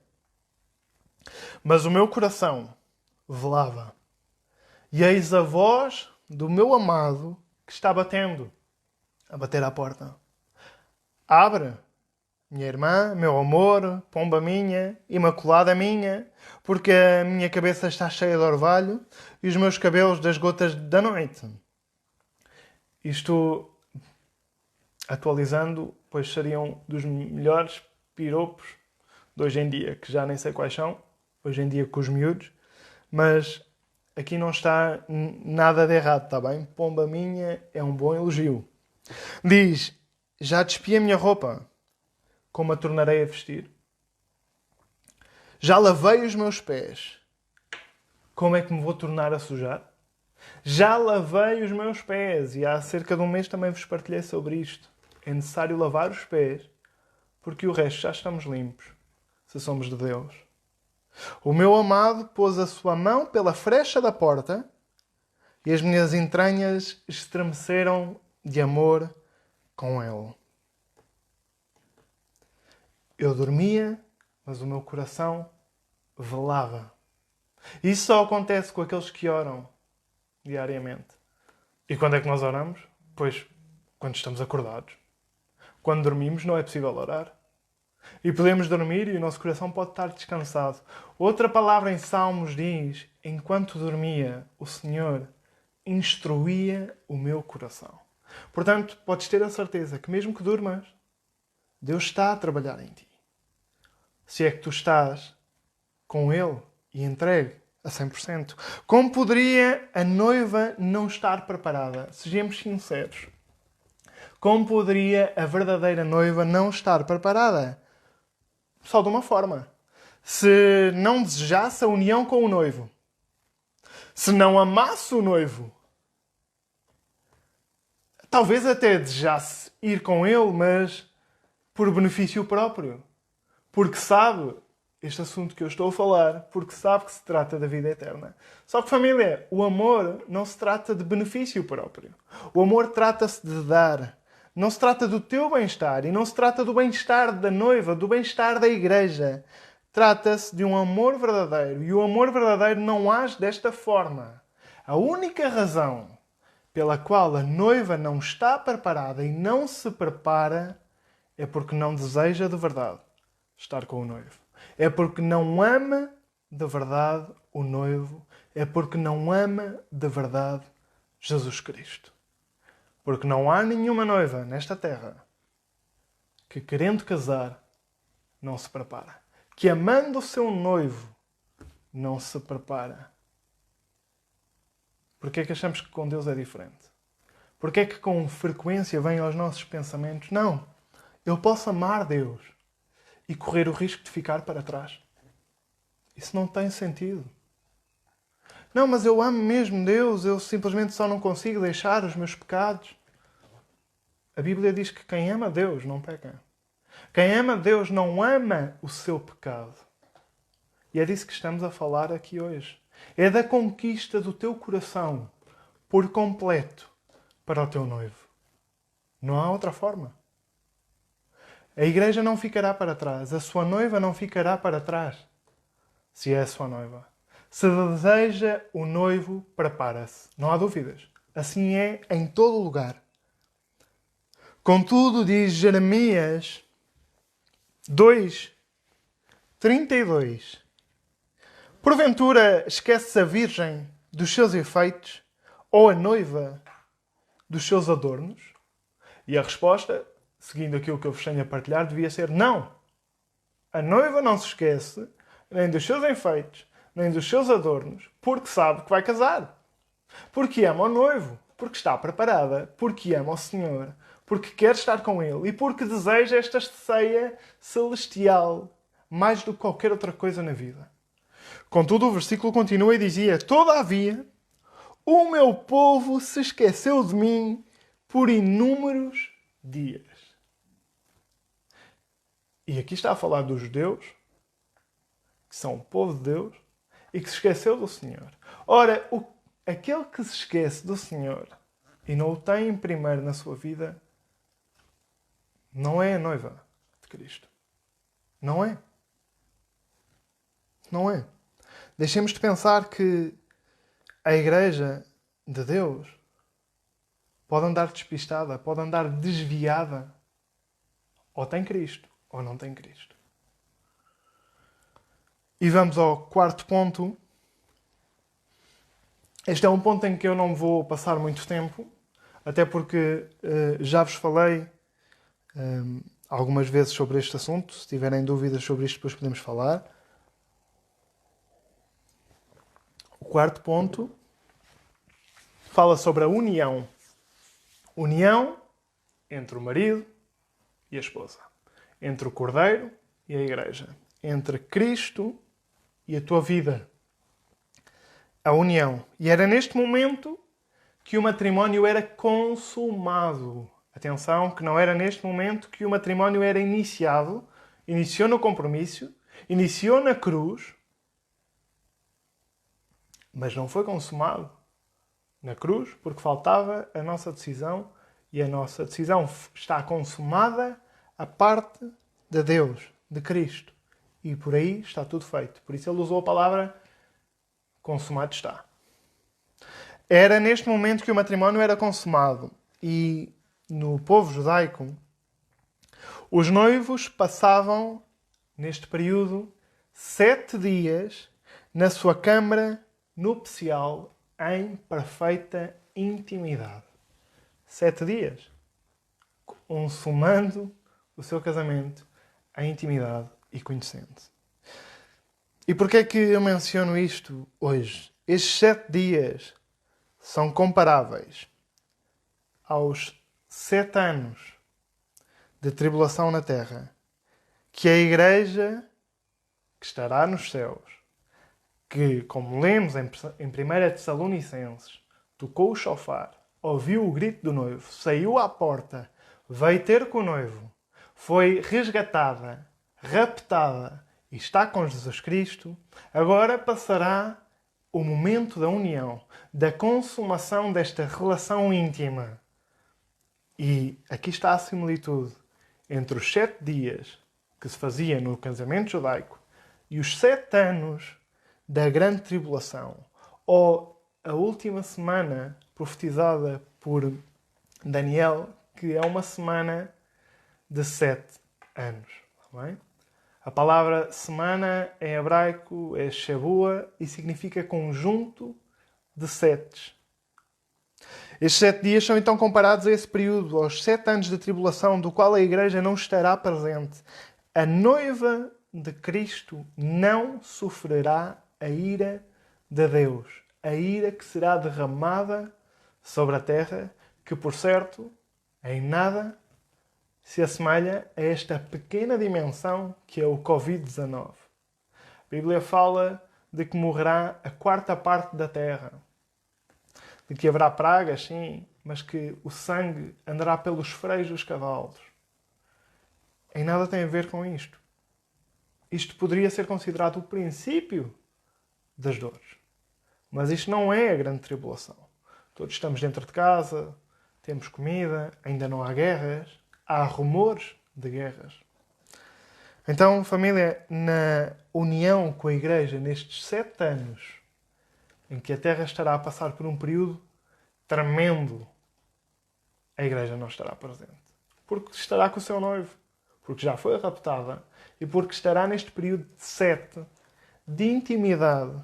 mas o meu coração velava. E eis a voz do meu amado que está batendo, a bater à porta. Abre, minha irmã, meu amor, pomba minha, imaculada minha, porque a minha cabeça está cheia de orvalho e os meus cabelos das gotas da noite. Isto, atualizando, pois seriam dos melhores piropos de hoje em dia, que já nem sei quais são, hoje em dia com os miúdos, mas aqui não está nada de errado, está bem? Pomba minha é um bom elogio. Diz, já despi a minha roupa, como a tornarei a vestir? Já lavei os meus pés, como é que me vou tornar a sujar? Já lavei os meus pés, e há cerca de um mês também vos partilhei sobre isto. É necessário lavar os pés, porque o resto já estamos limpos, se somos de Deus. O meu amado pôs a sua mão pela frecha da porta e as minhas entranhas estremeceram de amor com ele. Eu dormia, mas o meu coração velava. Isso só acontece com aqueles que oram diariamente. E quando é que nós oramos? Pois, quando estamos acordados. Quando dormimos não é possível orar. E podemos dormir e o nosso coração pode estar descansado. Outra palavra em Salmos diz: enquanto dormia, o Senhor instruía o meu coração. Portanto, podes ter a certeza que mesmo que durmas, Deus está a trabalhar em ti. Se é que tu estás com Ele e entregue a 100%. Como poderia a noiva não estar preparada? Sejamos sinceros. Como poderia a verdadeira noiva não estar preparada? Só de uma forma. Se não desejasse a união com o noivo. Se não amasse o noivo. Talvez até desejasse ir com ele, mas por benefício próprio. Porque sabe este assunto que eu estou a falar, porque sabe que se trata da vida eterna. Só que, família, o amor não se trata de benefício próprio. O amor trata-se de dar. Não se trata do teu bem-estar e não se trata do bem-estar da noiva, do bem-estar da igreja. Trata-se de um amor verdadeiro. E o amor verdadeiro não age desta forma. A única razão pela qual a noiva não está preparada e não se prepara é porque não deseja de verdade estar com o noivo. É porque não ama de verdade o noivo. É porque não ama de verdade Jesus Cristo. Porque não há nenhuma noiva nesta terra que, querendo casar, não se prepara. Que, amando o seu noivo, não se prepara. Porquê é que achamos que com Deus é diferente? Porquê é que com frequência vem aos nossos pensamentos? Não, eu posso amar Deus e correr o risco de ficar para trás. Isso não tem sentido. Não, mas eu amo mesmo Deus, eu simplesmente só não consigo deixar os meus pecados. A Bíblia diz que quem ama Deus não peca. Quem ama Deus não ama o seu pecado. E é disso que estamos a falar aqui hoje. É da conquista do teu coração por completo para o teu noivo. Não há outra forma. A igreja não ficará para trás. A sua noiva não ficará para trás. Se é a sua noiva. Se deseja o noivo, prepara-se. Não há dúvidas. Assim é em todo lugar. Contudo, diz Jeremias 2:32. Porventura esquece-se a virgem dos seus efeitos ou a noiva dos seus adornos? E a resposta, seguindo aquilo que eu vos tenho a partilhar, devia ser não. A noiva não se esquece nem dos seus enfeites, nem dos seus adornos, porque sabe que vai casar. Porque ama o noivo, porque está preparada, porque ama o Senhor, porque quer estar com Ele e porque deseja esta ceia celestial mais do que qualquer outra coisa na vida. Contudo, o versículo continua e dizia: todavia, o meu povo se esqueceu de mim por inúmeros dias. E aqui está a falar dos judeus, que são o povo de Deus, e que se esqueceu do Senhor. Ora, aquele que se esquece do Senhor e não o tem primeiro na sua vida, não é a noiva de Cristo. Não é. Não é. Deixemos de pensar que a Igreja de Deus pode andar despistada, pode andar desviada. Ou tem Cristo, ou não tem Cristo. E vamos ao quarto ponto. Este é um ponto em que eu não vou passar muito tempo, até porque já vos falei algumas vezes sobre este assunto. Se tiverem dúvidas sobre isto, depois podemos falar. O quarto ponto fala sobre a união. União entre o marido e a esposa. Entre o cordeiro e a igreja. Entre Cristo e a tua vida. A união. E era neste momento que o matrimónio era consumado. Atenção, que não era neste momento que o matrimónio era iniciado. Iniciou no compromisso, iniciou na cruz, mas não foi consumado na cruz porque faltava a nossa decisão, e a nossa decisão está consumada a parte de Deus, de Cristo. E por aí está tudo feito. Por isso ele usou a palavra consumado está. Era neste momento que o matrimónio era consumado. E no povo judaico, os noivos passavam, neste período, 7 dias na sua câmara nupcial em perfeita intimidade. 7 dias. Consumando o seu casamento em intimidade e conhecendo-se. E porquê é que eu menciono isto hoje? Estes 7 dias são comparáveis aos 7 anos de tribulação na terra que a Igreja que estará nos céus, que, como lemos em 1 Tessalonicenses, tocou o chofar, ouviu o grito do noivo, saiu à porta, veio ter com o noivo, foi resgatada, raptada e está com Jesus Cristo, agora passará o momento da união, da consumação desta relação íntima. E aqui está a similitude entre os 7 dias que se fazia no casamento judaico e os 7 anos da grande tribulação, ou a última semana profetizada por Daniel, que é uma semana de 7 anos. Tá bem? A palavra semana em hebraico é Shavua e significa conjunto de setes. Estes 7 dias são então comparados a esse período, aos 7 anos de tribulação, do qual a Igreja não estará presente. A noiva de Cristo não sofrerá a ira de Deus. A ira que será derramada sobre a terra, que, por certo, em nada se assemelha a esta pequena dimensão que é o Covid-19. A Bíblia fala de que morrerá a 1/4 da terra. De que haverá pragas, sim, mas que o sangue andará pelos freios dos cavalos. Em nada tem a ver com isto. Isto poderia ser considerado o princípio das dores. Mas isto não é a grande tribulação. Todos estamos dentro de casa, temos comida, ainda não há guerras, há rumores de guerras. Então, família, na união com a Igreja, nestes 7 anos, em que a Terra estará a passar por um período tremendo, a Igreja não estará presente. Porque estará com o seu noivo, porque já foi raptada e porque estará neste período de 7 de intimidade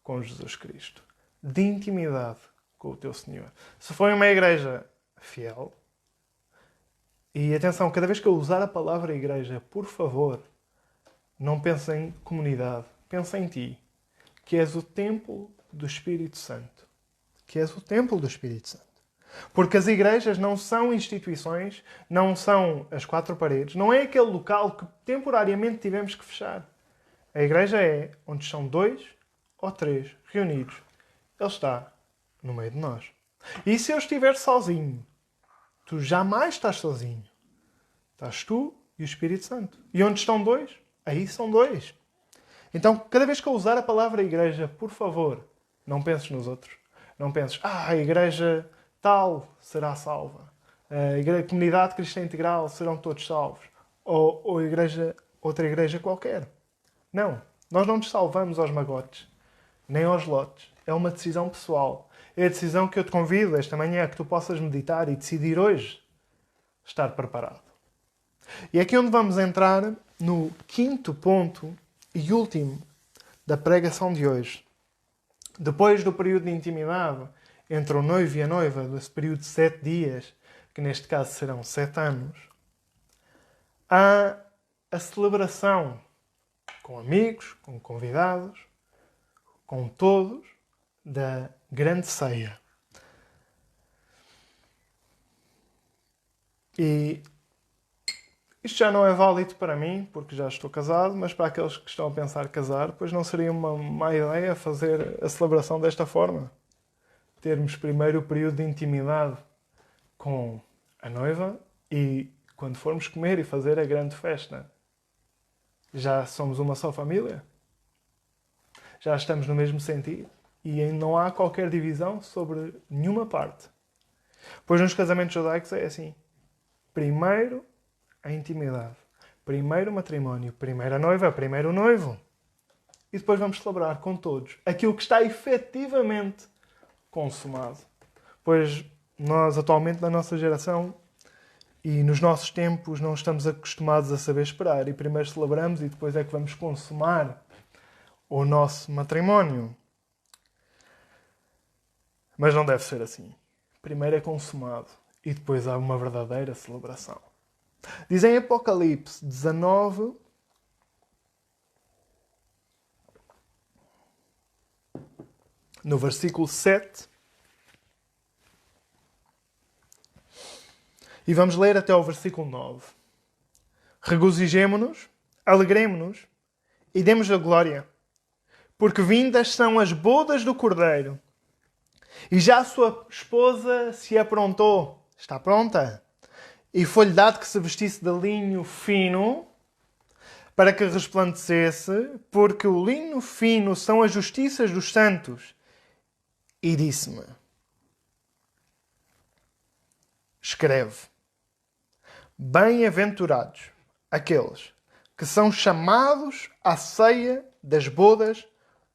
com Jesus Cristo. De intimidade com o teu Senhor. Se for uma Igreja fiel, e atenção, cada vez que eu usar a palavra Igreja, por favor, não pense em comunidade, pense em ti, que és o templo do Espírito Santo. Que és o templo do Espírito Santo. Porque as igrejas não são instituições, não são as 4 paredes, não é aquele local que temporariamente tivemos que fechar. A igreja é onde são 2 ou 3 reunidos. Ele está no meio de nós. E se eu estiver sozinho, tu jamais estás sozinho. Estás tu e o Espírito Santo. E onde estão dois? Aí são dois. Então, cada vez que eu usar a palavra igreja, por favor, não penses nos outros. Não penses, a igreja tal será salva. A comunidade cristã integral serão todos salvos. Ou outra igreja qualquer. Não. Nós não nos salvamos aos magotes. Nem aos lotes. É uma decisão pessoal. É a decisão que eu te convido esta manhã que tu possas meditar e decidir hoje estar preparado. E é aqui onde vamos entrar no quinto ponto e último da pregação de hoje. Depois do período de intimidade entre o noivo e a noiva, desse período de 7 dias, que neste caso serão 7 anos, há a celebração com amigos, com convidados, com todos, da grande ceia. E isto já não é válido para mim, porque já estou casado, mas para aqueles que estão a pensar casar, pois não seria uma má ideia fazer a celebração desta forma. Termos primeiro o período de intimidade com a noiva e, quando formos comer e fazer a grande festa, já somos uma só família. Já estamos no mesmo sentido e não há qualquer divisão sobre nenhuma parte. Pois nos casamentos judaicos é assim. Primeiro a intimidade. Primeiro o matrimónio. Primeiro a noiva. Primeiro o noivo. E depois vamos celebrar com todos aquilo que está efetivamente consumado. Pois nós atualmente na nossa geração e nos nossos tempos não estamos acostumados a saber esperar. E primeiro celebramos e depois é que vamos consumar o nosso matrimónio. Mas não deve ser assim. Primeiro é consumado e depois há uma verdadeira celebração. Diz em Apocalipse 19, no versículo 7, e vamos ler até ao versículo 9. Regozijemo-nos, alegremo-nos e demos-lhe a glória, porque vindas são as bodas do Cordeiro, e já a sua esposa se aprontou. Está pronta? E foi-lhe dado que se vestisse de linho fino, para que resplandecesse, porque o linho fino são as justiças dos santos. E disse-me, escreve, bem-aventurados aqueles que são chamados à ceia das bodas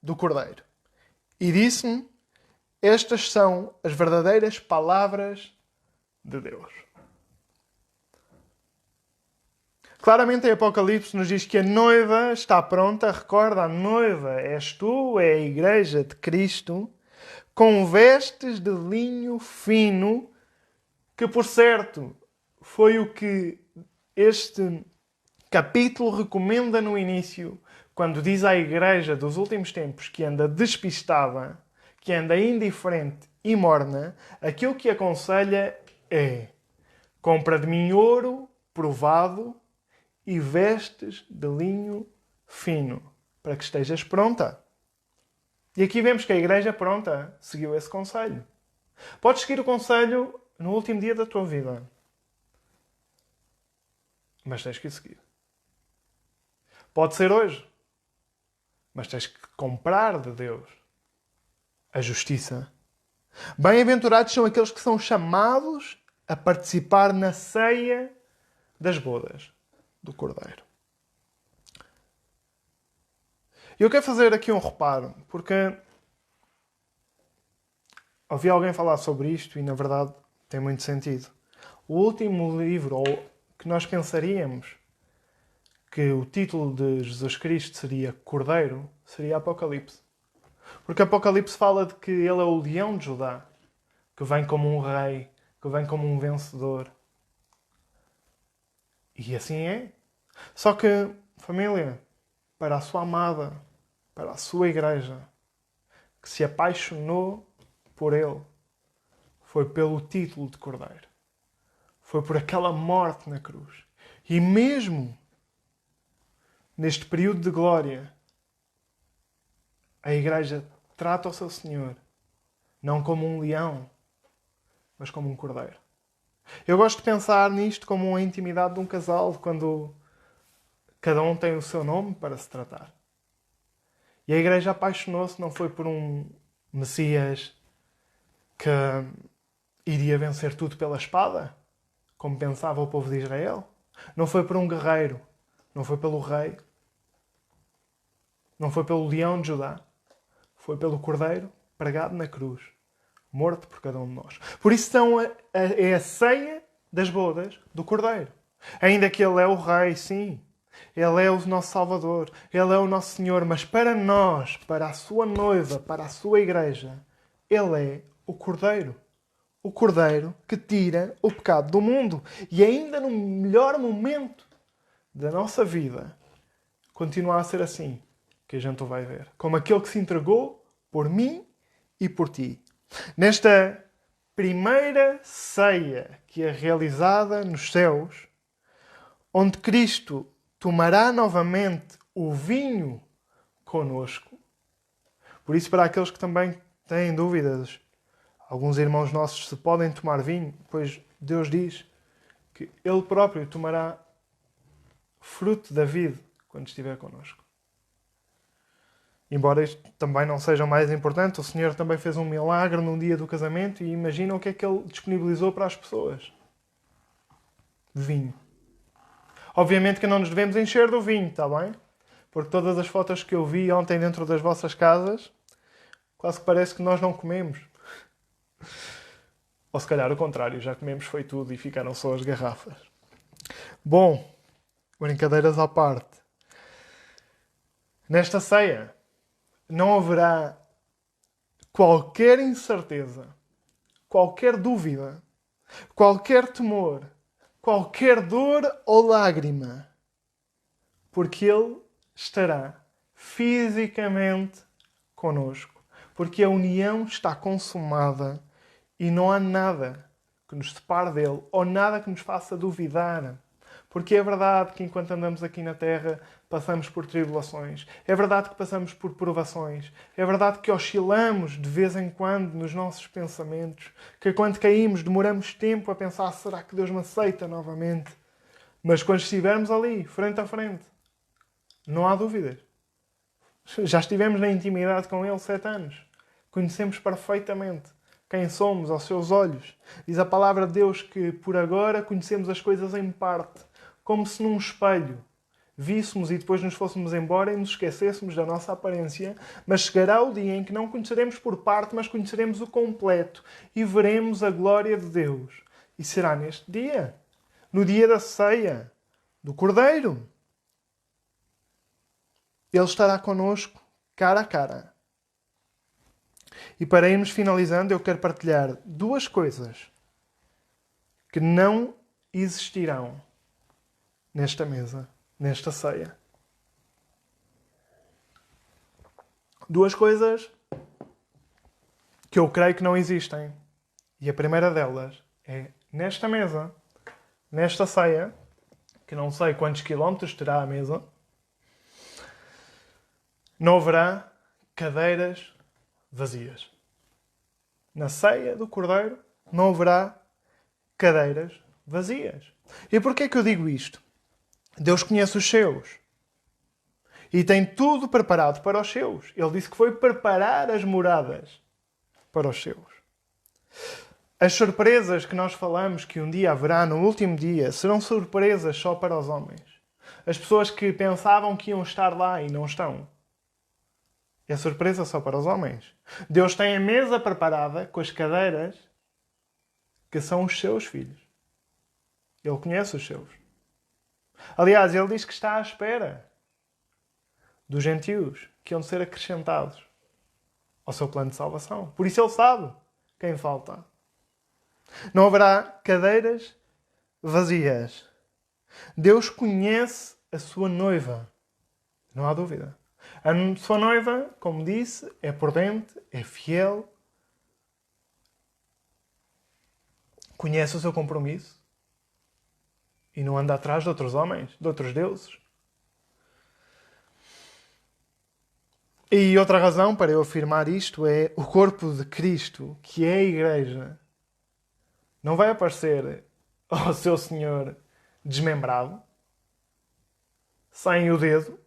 do Cordeiro. E disse-me, estas são as verdadeiras palavras de Deus. Claramente em Apocalipse nos diz que a noiva está pronta. Recorda, a noiva és tu, é a igreja de Cristo, com vestes de linho fino, que por certo foi o que este capítulo recomenda no início, quando diz à igreja dos últimos tempos que anda despistada, que anda indiferente e morna. Aquilo que aconselha é: compra de mim ouro provado e vestes de linho fino, para que estejas pronta. E aqui vemos que a igreja pronta seguiu esse conselho. Podes seguir o conselho no último dia da tua vida, mas tens que o seguir. Pode ser hoje, mas tens que comprar de Deus a justiça. Bem-aventurados são aqueles que são chamados a participar na ceia das bodas do Cordeiro. Eu quero fazer aqui um reparo, porque ouvi alguém falar sobre isto e, na verdade, tem muito sentido. O último livro, ou que nós pensaríamos que o título de Jesus Cristo seria Cordeiro, seria Apocalipse. Porque Apocalipse fala de que ele é o leão de Judá, que vem como um rei, que vem como um vencedor. E assim é. Só que, família, para a sua amada, para a sua igreja, que se apaixonou por ele, foi pelo título de Cordeiro. Foi por aquela morte na cruz. E mesmo neste período de glória, a igreja trata o seu Senhor Não como um leão, mas como um cordeiro. Eu gosto de pensar nisto como a intimidade de um casal, quando cada um tem o seu nome para se tratar. E a igreja apaixonou-se não foi por um Messias que iria vencer tudo pela espada, como pensava o povo de Israel. Não foi por um guerreiro, não foi pelo rei, não foi pelo leão de Judá. Foi pelo cordeiro pregado na cruz, morto por cada um de nós. Por isso é a ceia das bodas do cordeiro. Ainda que ele é o rei, sim. Ele é o nosso Salvador. Ele é o nosso Senhor. Mas para nós, para a sua noiva, para a sua igreja, ele é o cordeiro. O cordeiro que tira o pecado do mundo. E ainda no melhor momento da nossa vida, continua a ser assim que a gente o vai ver. Como aquele que se entregou por mim e por ti. Nesta primeira ceia que é realizada nos céus, onde Cristo tomará novamente o vinho conosco. Por isso, para aqueles que também têm dúvidas, alguns irmãos nossos se podem tomar vinho, pois Deus diz que Ele próprio tomará fruto da vide quando estiver connosco. Embora isto também não seja o mais importante, o Senhor também fez um milagre no dia do casamento e imagina o que é que Ele disponibilizou para as pessoas. Vinho. Obviamente que não nos devemos encher do vinho, está bem? Porque todas as fotos que eu vi ontem dentro das vossas casas, quase que parece que nós não comemos. Ou se calhar o contrário, já comemos foi tudo e ficaram só as garrafas. Bom, brincadeiras à parte. Nesta ceia, não haverá qualquer incerteza, qualquer dúvida, qualquer temor, qualquer dor ou lágrima, porque Ele estará fisicamente conosco, porque a união está consumada e não há nada que nos separe dele ou nada que nos faça duvidar. Porque é verdade que enquanto andamos aqui na Terra passamos por tribulações. É verdade que passamos por provações. É verdade que oscilamos de vez em quando nos nossos pensamentos. Que quando caímos demoramos tempo a pensar: será que Deus me aceita novamente? Mas quando estivermos ali, frente a frente, não há dúvidas. Já estivemos na intimidade com Ele 7 anos. Conhecemos perfeitamente quem somos aos seus olhos. Diz a palavra de Deus que por agora conhecemos as coisas em parte, como se num espelho víssemos e depois nos fôssemos embora e nos esquecêssemos da nossa aparência, mas chegará o dia em que não conheceremos por parte, mas conheceremos o completo e veremos a glória de Deus. E será neste dia, no dia da ceia do Cordeiro. Ele estará connosco, cara a cara. E para irmos finalizando, eu quero partilhar 2 coisas que não existirão nesta mesa, nesta ceia. 2 coisas que eu creio que não existem. E a primeira delas é nesta mesa, nesta ceia, que não sei quantos quilómetros terá a mesa, não haverá cadeiras vazias. Na ceia do Cordeiro não haverá cadeiras vazias. E porquê é que eu digo isto? Deus conhece os seus. E tem tudo preparado para os seus. Ele disse que foi preparar as moradas para os seus. As surpresas que nós falamos que um dia haverá no último dia serão surpresas só para os homens. As pessoas que pensavam que iam estar lá e não estão. É surpresa só para os homens. Deus tem a mesa preparada com as cadeiras que são os seus filhos. Ele conhece os seus. Aliás, ele diz que está à espera dos gentios que hão de ser acrescentados ao seu plano de salvação. Por isso ele sabe quem falta. Não haverá cadeiras vazias. Deus conhece a sua noiva. Não há dúvida. A sua noiva, como disse, é prudente, é fiel, conhece o seu compromisso e não anda atrás de outros homens, de outros deuses. E outra razão para eu afirmar isto é o corpo de Cristo, que é a Igreja, não vai aparecer ao seu Senhor desmembrado, sem o dedo,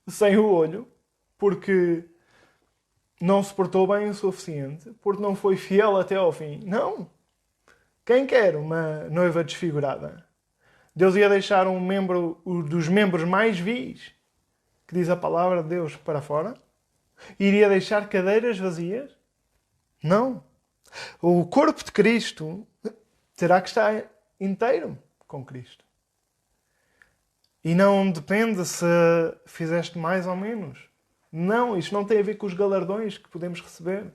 sem o olho, porque não se portou bem o suficiente, porque não foi fiel até ao fim. Não! Quem quer uma noiva desfigurada? Deus ia deixar um dos membros mais vis, que diz a palavra de Deus, para fora? Iria deixar cadeiras vazias? Não. O corpo de Cristo terá que estar inteiro com Cristo. E não depende se fizeste mais ou menos. Não, isto não tem a ver com os galardões que podemos receber.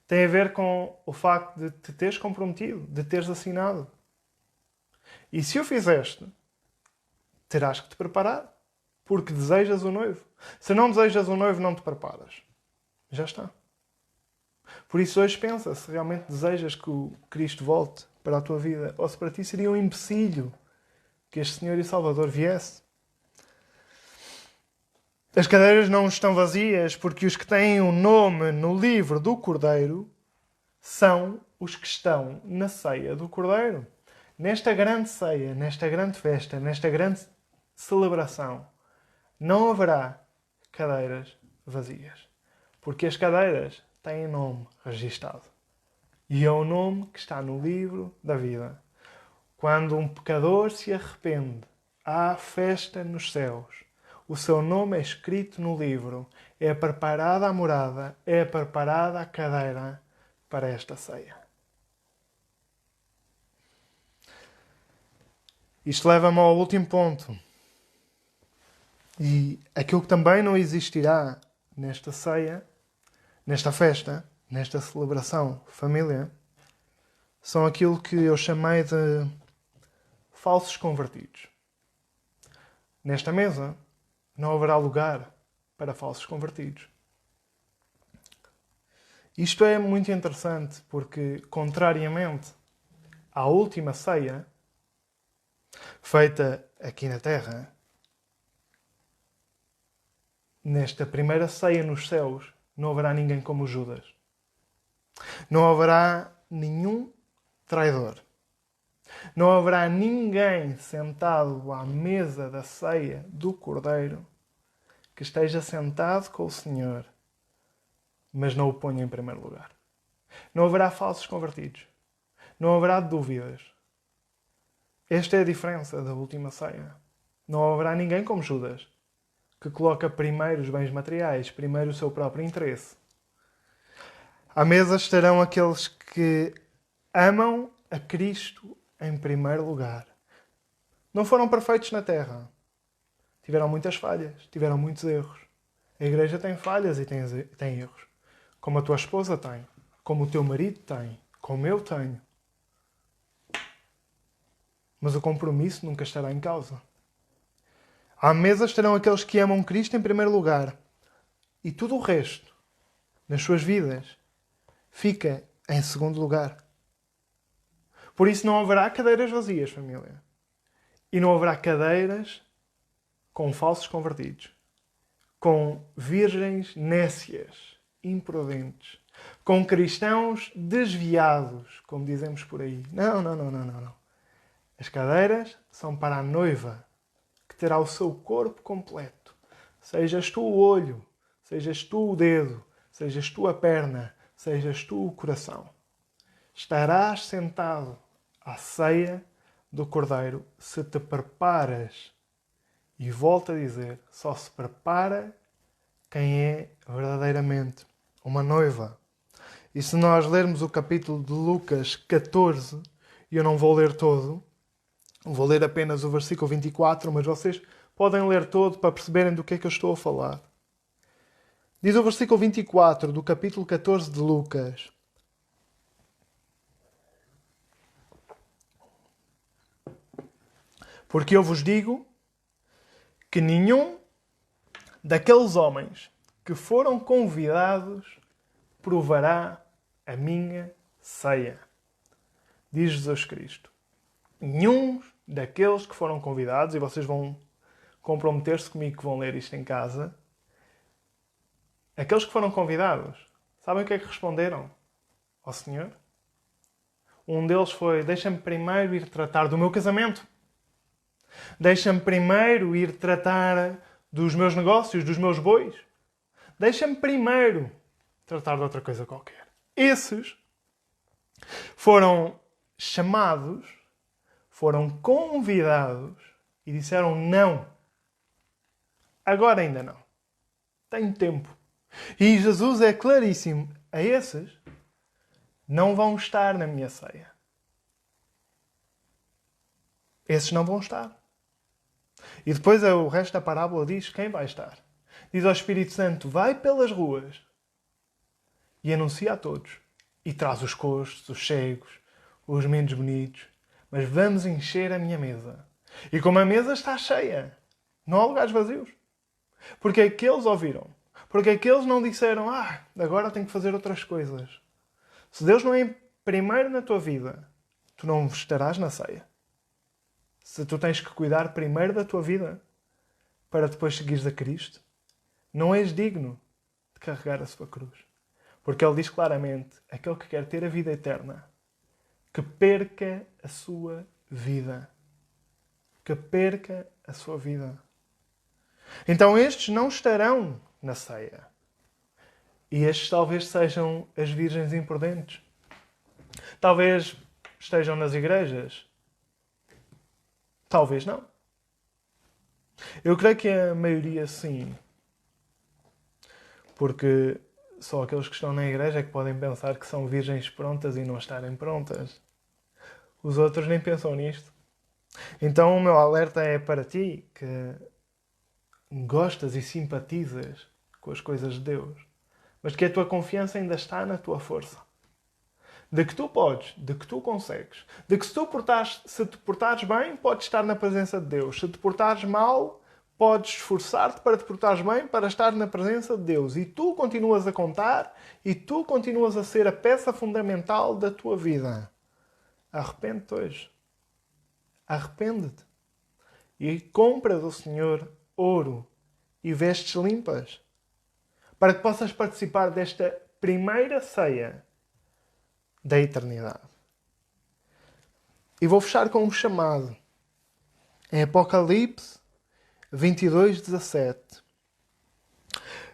Tem a ver com o facto de te teres comprometido, de teres assinado. E se o fizeste, terás que te preparar, porque desejas o noivo. Se não desejas o noivo, não te preparas. Já está. Por isso hoje pensa se realmente desejas que o Cristo volte para a tua vida, ou se para ti seria um empecilho que este Senhor e Salvador viesse. As cadeiras não estão vazias porque os que têm o nome no livro do Cordeiro são os que estão na ceia do Cordeiro. Nesta grande ceia, nesta grande festa, nesta grande celebração, não haverá cadeiras vazias. Porque as cadeiras têm nome registado. E é o nome que está no livro da vida. Quando um pecador se arrepende, há festa nos céus. O seu nome é escrito no livro. É preparada a morada, é preparada a cadeira para esta ceia. Isto leva-me ao último ponto. E aquilo que também não existirá nesta ceia, nesta festa, nesta celebração família, são aquilo que eu chamei de falsos convertidos. Nesta mesa não haverá lugar para falsos convertidos. Isto é muito interessante porque, contrariamente à última ceia feita aqui na Terra, nesta primeira ceia nos céus não haverá ninguém como Judas. Não haverá nenhum traidor. Não haverá ninguém sentado à mesa da ceia do Cordeiro que esteja sentado com o Senhor, mas não o ponha em primeiro lugar. Não haverá falsos convertidos. Não haverá dúvidas. Esta é a diferença da última ceia. Não haverá ninguém como Judas, que coloca primeiro os bens materiais, primeiro o seu próprio interesse. À mesa estarão aqueles que amam a Cristo em primeiro lugar. Não foram perfeitos na terra. Tiveram muitas falhas, tiveram muitos erros. A igreja tem falhas e tem erros. Como a tua esposa tem, como o teu marido tem, como eu tenho. Mas o compromisso nunca estará em causa. À mesa estarão aqueles que amam Cristo em primeiro lugar. E tudo o resto, nas suas vidas, fica em segundo lugar. Por isso não haverá cadeiras vazias, família. E não haverá cadeiras com falsos convertidos. Com virgens nécias, imprudentes. Com cristãos desviados, como dizemos por aí. Não. As cadeiras são para a noiva, que terá o seu corpo completo. Sejas tu o olho, sejas tu o dedo, sejas tu a perna, sejas tu o coração. Estarás sentado à ceia do Cordeiro se te preparas. E volto a dizer, só se prepara quem é verdadeiramente uma noiva. E se nós lermos o capítulo de Lucas 14, e eu não vou ler todo, vou ler apenas o versículo 24, mas vocês podem ler todo para perceberem do que é que eu estou a falar. Diz o versículo 24 do capítulo 14 de Lucas: Porque eu vos digo que nenhum daqueles homens que foram convidados provará a minha ceia. Diz Jesus Cristo. Nenhum daqueles que foram convidados, e vocês vão comprometer-se comigo que vão ler isto em casa, Aqueles que foram convidados, sabem o que é que responderam ao Senhor? Um deles foi: deixa-me primeiro ir tratar do meu casamento. Deixa-me primeiro ir tratar dos meus negócios, dos meus bois. Deixa-me primeiro tratar de outra coisa qualquer. Esses foram chamados, foram convidados e disseram não. Agora ainda não. Tenho tempo. E Jesus é claríssimo. A esses não vão estar na minha ceia. Esses não vão estar. E depois o resto da parábola diz quem vai estar. Diz ao Espírito Santo: vai pelas ruas e anuncia a todos. E traz os coxos, os cegos, os menos bonitos. Mas vamos encher a minha mesa. E como a mesa está cheia, não há lugares vazios. Porque é que eles ouviram? Porque é que eles não disseram: agora tenho que fazer outras coisas. Se Deus não é primeiro na tua vida, tu não estarás na ceia. Se tu tens que cuidar primeiro da tua vida para depois seguires a Cristo, não és digno de carregar a sua cruz. Porque Ele diz claramente: aquele que quer ter a vida eterna, que perca a sua vida. Que perca a sua vida. Então estes não estarão na ceia. E estes talvez sejam as virgens imprudentes. Talvez estejam nas igrejas. Talvez não. Eu creio que a maioria sim. Porque só aqueles que estão na igreja é que podem pensar que são virgens prontas e não estarem prontas. Os outros nem pensam nisto. Então o meu alerta é para ti, que gostas e simpatizas com as coisas de Deus, mas que a tua confiança ainda está na tua força. De que tu podes, de que tu consegues, de que se te portares bem, podes estar na presença de Deus. Se te portares mal, podes esforçar-te para te portares bem, para estar na presença de Deus. E tu continuas a contar, e tu continuas a ser a peça fundamental da tua vida. Arrepende-te hoje. Arrepende-te. E compra do Senhor ouro e vestes limpas, para que possas participar desta primeira ceia da eternidade. E vou fechar com um chamado. Em Apocalipse 22:17.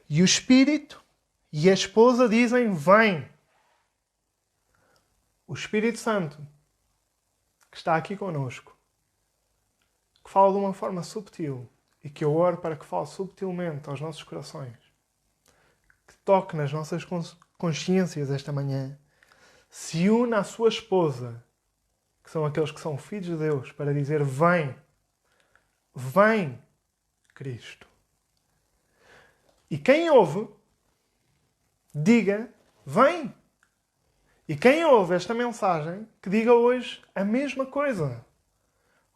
E o Espírito e a esposa dizem: vem. O Espírito Santo, que está aqui conosco, que fala de uma forma subtil e que eu oro para que fale subtilmente aos nossos corações, que toque nas nossas consciências esta manhã, se une à sua esposa, que são aqueles que são filhos de Deus, para dizer: vem, vem, Cristo. E quem ouve, diga: vem. E quem ouve esta mensagem, que diga hoje a mesma coisa.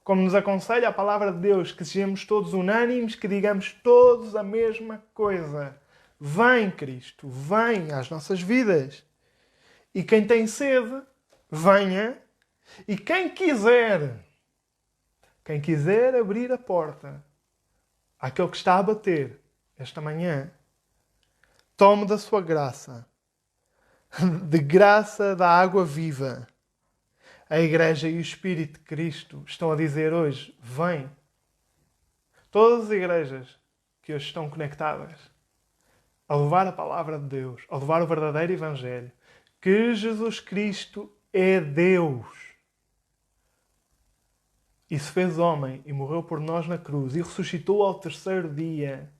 Como nos aconselha a palavra de Deus, que sejamos todos unânimes, que digamos todos a mesma coisa. Vem, Cristo, vem às nossas vidas. E quem tem sede, venha. E quem quiser abrir a porta àquele que está a bater esta manhã, tome da sua graça, de graça da água viva. A Igreja e o Espírito de Cristo estão a dizer hoje: vem. Todas as igrejas que hoje estão conectadas a levar a palavra de Deus, a levar o verdadeiro Evangelho, que Jesus Cristo é Deus. E se fez homem e morreu por nós na cruz e ressuscitou ao terceiro dia,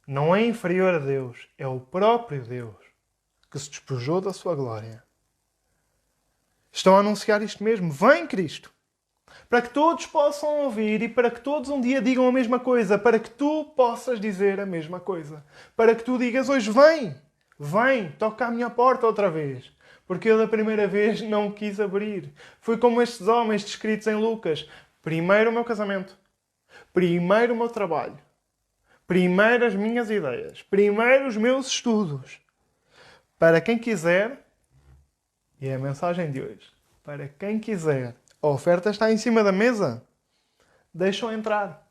não é inferior a Deus, é o próprio Deus que se despojou da sua glória. Estão a anunciar isto mesmo: vem, Cristo. Para que todos possam ouvir e para que todos um dia digam a mesma coisa. Para que tu possas dizer a mesma coisa. Para que tu digas hoje: vem, vem, toca à minha porta outra vez. Porque eu da primeira vez não quis abrir. Fui como estes homens descritos em Lucas. Primeiro o meu casamento. Primeiro o meu trabalho. Primeiro as minhas ideias. Primeiro os meus estudos. Para quem quiser, e é a mensagem de hoje, para quem quiser, a oferta está em cima da mesa. Deixam entrar.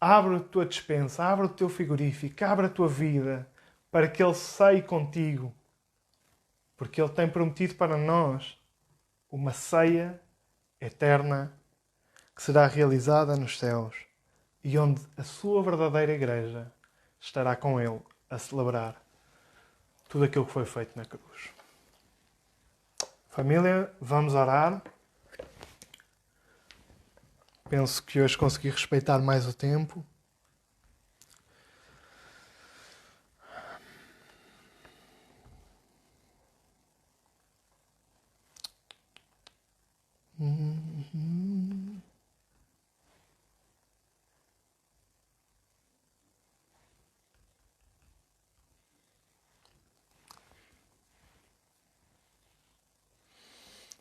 Abre a tua despensa, abre o teu frigorífico, abre a tua vida para que Ele ceie contigo. Porque Ele tem prometido para nós uma ceia eterna que será realizada nos céus e onde a sua verdadeira igreja estará com Ele a celebrar tudo aquilo que foi feito na cruz. Família, vamos orar. Penso que hoje consegui respeitar mais o tempo.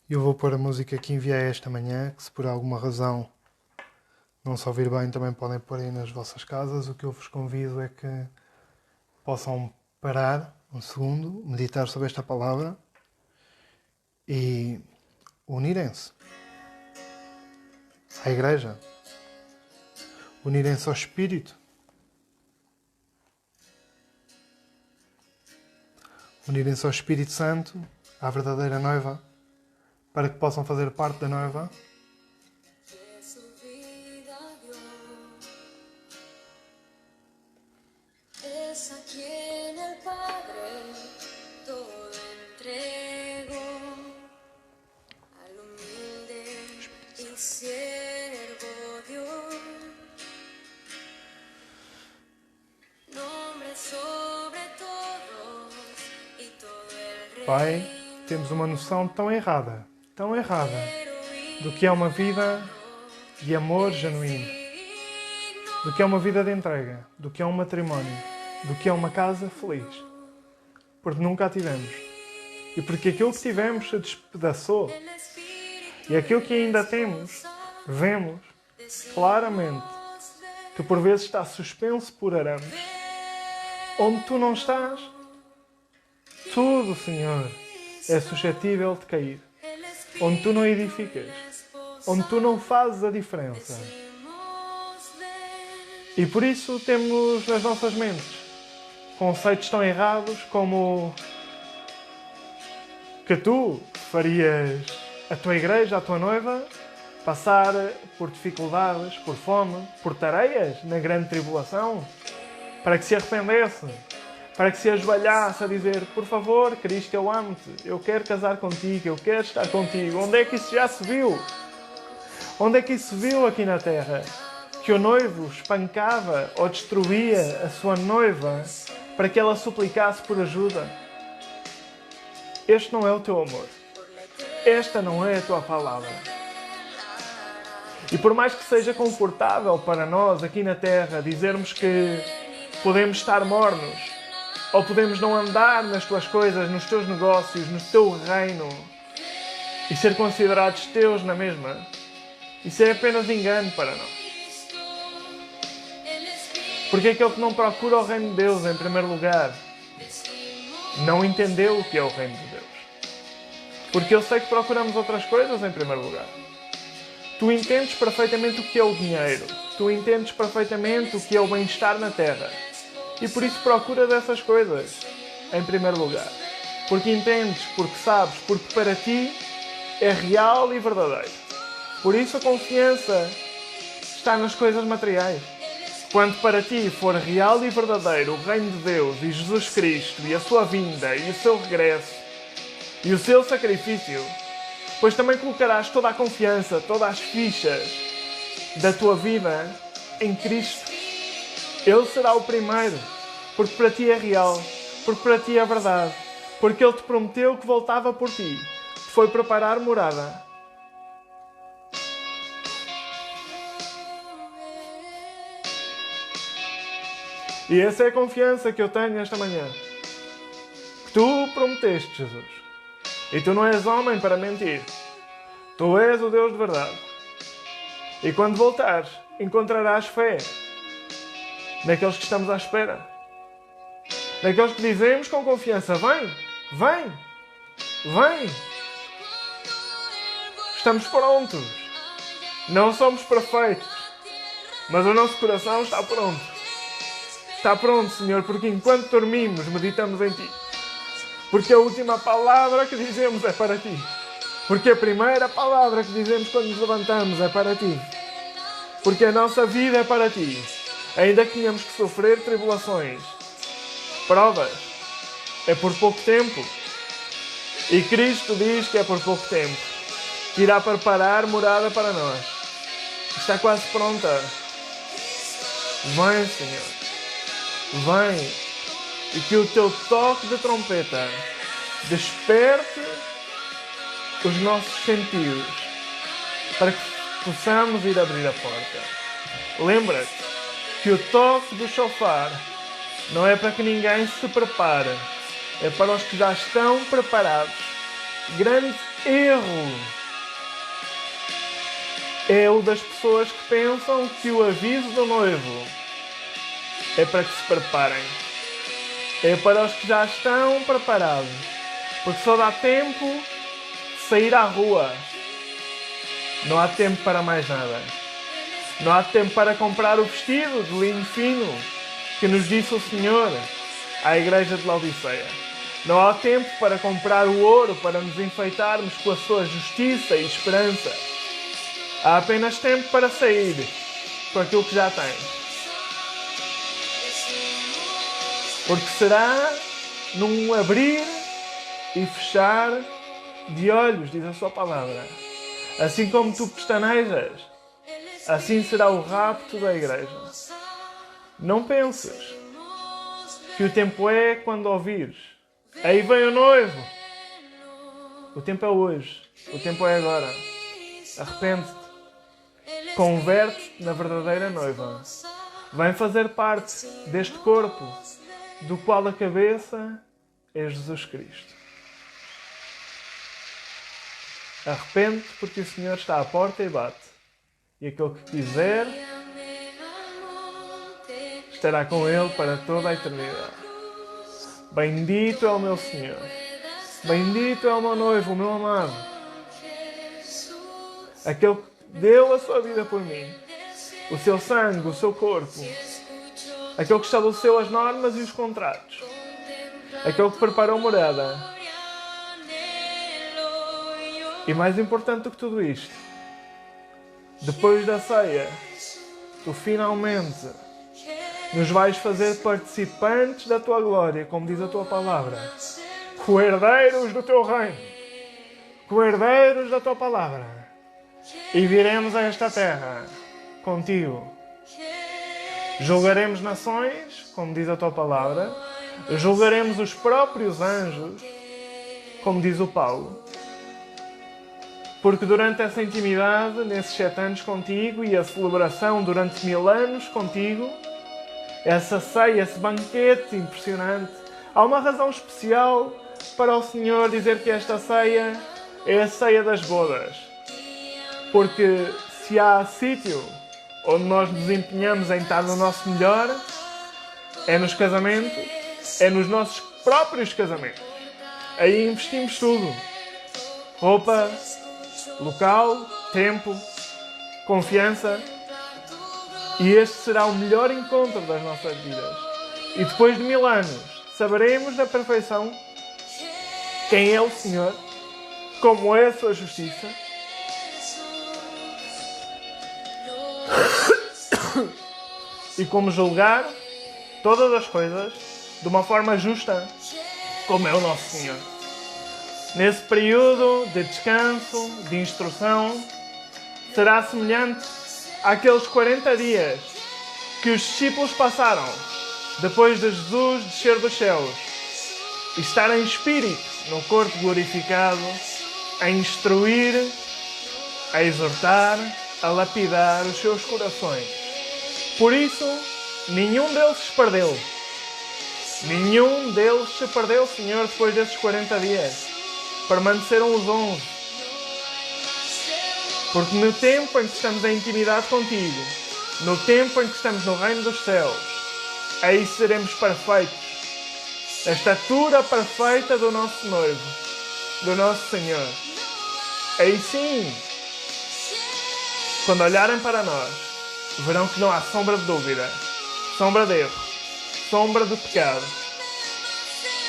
Eu vou pôr a música que enviei esta manhã, que se por alguma razão não se ouvir bem, também podem pôr aí nas vossas casas. O que eu vos convido é que possam parar um segundo, meditar sobre esta palavra e unirem-se à Igreja, unirem-se ao Espírito, unirem-se ao Espírito Santo, à verdadeira noiva, para que possam fazer parte da noiva. Pai, temos uma noção tão errada do que é uma vida de amor genuíno, do que é uma vida de entrega, do que é um matrimónio, do que é uma casa feliz. Porque nunca a tivemos. E porque aquilo que tivemos se despedaçou. E aquilo que ainda temos, vemos claramente que por vezes está suspenso por arames. Onde tu não estás, tudo, Senhor, é suscetível de cair. Onde tu não edificas, onde tu não fazes a diferença. E por isso temos nas nossas mentes conceitos tão errados como que tu farias a tua igreja, a tua noiva, passar por dificuldades, por fome, por tareias na grande tribulação, para que se arrependesse, para que se ajoelhasse a dizer: por favor, Cristo, eu amo-te, eu quero casar contigo, eu quero estar contigo. Onde é que isso já se viu? Onde é que isso se viu aqui na Terra? Que o noivo espancava ou destruía a sua noiva para que ela suplicasse por ajuda? Este não é o teu amor. Esta não é a tua palavra. E por mais que seja confortável para nós aqui na Terra dizermos que podemos estar mornos, ou podemos não andar nas tuas coisas, nos teus negócios, no teu reino, e ser considerados teus na mesma, isso é apenas engano para nós. Porque aquele que não procura o reino de Deus em primeiro lugar, não entendeu o que é o reino de Deus. Porque eu sei que procuramos outras coisas em primeiro lugar. Tu entendes perfeitamente o que é o dinheiro. Tu entendes perfeitamente o que é o bem-estar na terra. E por isso procura dessas coisas em primeiro lugar. Porque entendes, porque sabes, porque para ti é real e verdadeiro. Por isso a confiança está nas coisas materiais. Quando para ti for real e verdadeiro o reino de Deus e Jesus Cristo e a sua vinda e o seu regresso e o seu sacrifício, pois também colocarás toda a confiança, todas as fichas da tua vida em Cristo. Ele será o primeiro, porque para ti é real, porque para ti é verdade, porque Ele te prometeu que voltava por ti, te foi preparar morada. E essa é a confiança que eu tenho esta manhã. Que tu prometeste, Jesus. E tu não és homem para mentir. Tu és o Deus de verdade. E quando voltares, encontrarás fé naqueles que estamos à espera. Naqueles que dizemos com confiança: vem, vem, vem. Estamos prontos. Não somos perfeitos. Mas o nosso coração está pronto. Está pronto, Senhor, porque enquanto dormimos, meditamos em Ti. Porque a última palavra que dizemos é para Ti. Porque a primeira palavra que dizemos quando nos levantamos é para Ti. Porque a nossa vida é para Ti. Ainda que tenhamos que sofrer tribulações, provas, é por pouco tempo. E Cristo diz que é por pouco tempo. Que irá preparar morada para nós. Está quase pronta. Vem, Senhor. Vem. E que o Teu toque de trompeta desperte os nossos sentidos para que possamos ir abrir a porta. Lembra-te que o toque do shofar não é para que ninguém se prepare, é para os que já estão preparados. Grande erro é o das pessoas que pensam que o aviso do noivo é para que se preparem. É para os que já estão preparados, porque só dá tempo de sair à rua. Não há tempo para mais nada. Não há tempo para comprar o vestido de linho fino que nos disse o Senhor à igreja de Laodiceia. Não há tempo para comprar o ouro para nos enfeitarmos com a sua justiça e esperança. Há apenas tempo para sair com aquilo que já tens. Porque será num abrir e fechar de olhos, diz a sua palavra. Assim como tu pestanejas, assim será o rapto da igreja. Não penses que o tempo é quando ouvires. Aí vem o noivo. O tempo é hoje. O tempo é agora. Arrepende-te. Converte-te na verdadeira noiva. Vem fazer parte deste corpo, do qual a cabeça é Jesus Cristo. Arrepende-te porque o Senhor está à porta e bate. E aquele que quiser estará com Ele para toda a eternidade. Bendito é o meu Senhor. Bendito é o meu noivo, o meu amado. Aquele que deu a sua vida por mim. O seu sangue, o seu corpo. Aquele que estabeleceu as normas e os contratos. Aquele que preparou morada. E mais importante do que tudo isto, depois da ceia, tu finalmente nos vais fazer participantes da tua glória, como diz a tua palavra. Co-herdeiros do teu reino. Co-herdeiros da tua palavra. E viremos a esta terra contigo. Julgaremos nações, como diz a tua palavra. Julgaremos os próprios anjos, como diz o Paulo. Porque durante essa intimidade, nesses 7 anos contigo, e a celebração durante 1000 anos contigo, essa ceia, esse banquete impressionante, há uma razão especial para o Senhor dizer que esta ceia é a ceia das bodas. Porque se há sítio onde nós nos empenhamos em estar no nosso melhor, é nos casamentos, é nos nossos próprios casamentos. Aí investimos tudo. Roupa, local, tempo, confiança. E este será o melhor encontro das nossas vidas. E depois de 1000 anos, saberemos na perfeição quem é o Senhor, como é a sua justiça. E como julgar todas as coisas de uma forma justa, como é o nosso Senhor. Nesse período de descanso, de instrução, será semelhante àqueles 40 dias que os discípulos passaram depois de Jesus descer dos céus e estar em espírito no corpo glorificado, a instruir, a exortar, a lapidar os seus corações. Por isso, nenhum deles se perdeu. Nenhum deles se perdeu, Senhor, depois desses 40 dias. Permaneceram os 11. Porque no tempo em que estamos em intimidade contigo, no tempo em que estamos no reino dos céus, aí seremos perfeitos. A estatura perfeita do nosso noivo, do nosso Senhor. Aí sim, quando olharem para nós, verão que não há sombra de dúvida, sombra de erro, sombra de pecado.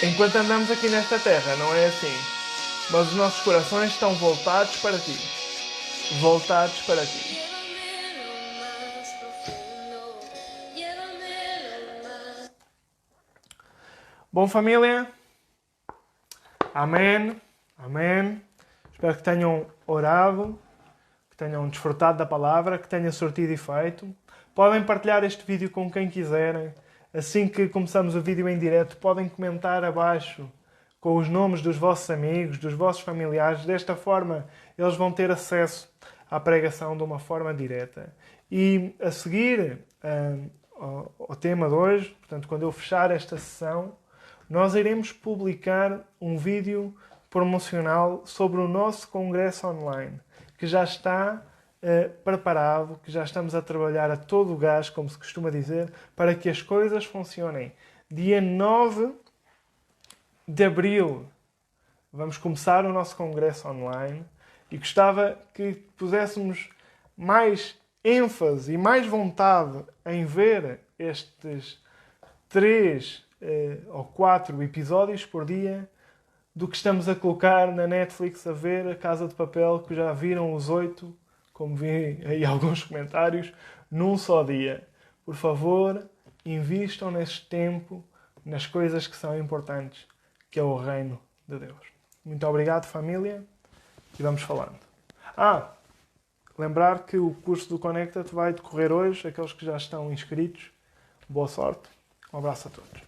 Enquanto andamos aqui nesta terra, não é assim. Mas os nossos corações estão voltados para ti. Voltados para ti. Bom, família? Amém. Amém. Espero que tenham orado, que tenham desfrutado da palavra, que tenha surtido efeito. Podem partilhar este vídeo com quem quiserem. Assim que começamos o vídeo em direto, podem comentar abaixo com os nomes dos vossos amigos, dos vossos familiares. Desta forma, eles vão ter acesso à pregação de uma forma direta. E a seguir ao tema de hoje, portanto, quando eu fechar esta sessão, nós iremos publicar um vídeo promocional sobre o nosso congresso online, que já está preparado, que já estamos a trabalhar a todo o gás, como se costuma dizer, para que as coisas funcionem. Dia 9 de Abril vamos começar o nosso congresso online e gostava que puséssemos mais ênfase e mais vontade em ver estes 3 ou 4 episódios por dia do que estamos a colocar na Netflix a ver A Casa de Papel, que já viram os 8, como vi aí alguns comentários, num só dia. Por favor, invistam nesse tempo nas coisas que são importantes, que é o reino de Deus. Muito obrigado, família, e vamos falando. Lembrar que o curso do Conecta-te vai decorrer hoje, aqueles que já estão inscritos. Boa sorte, um abraço a todos.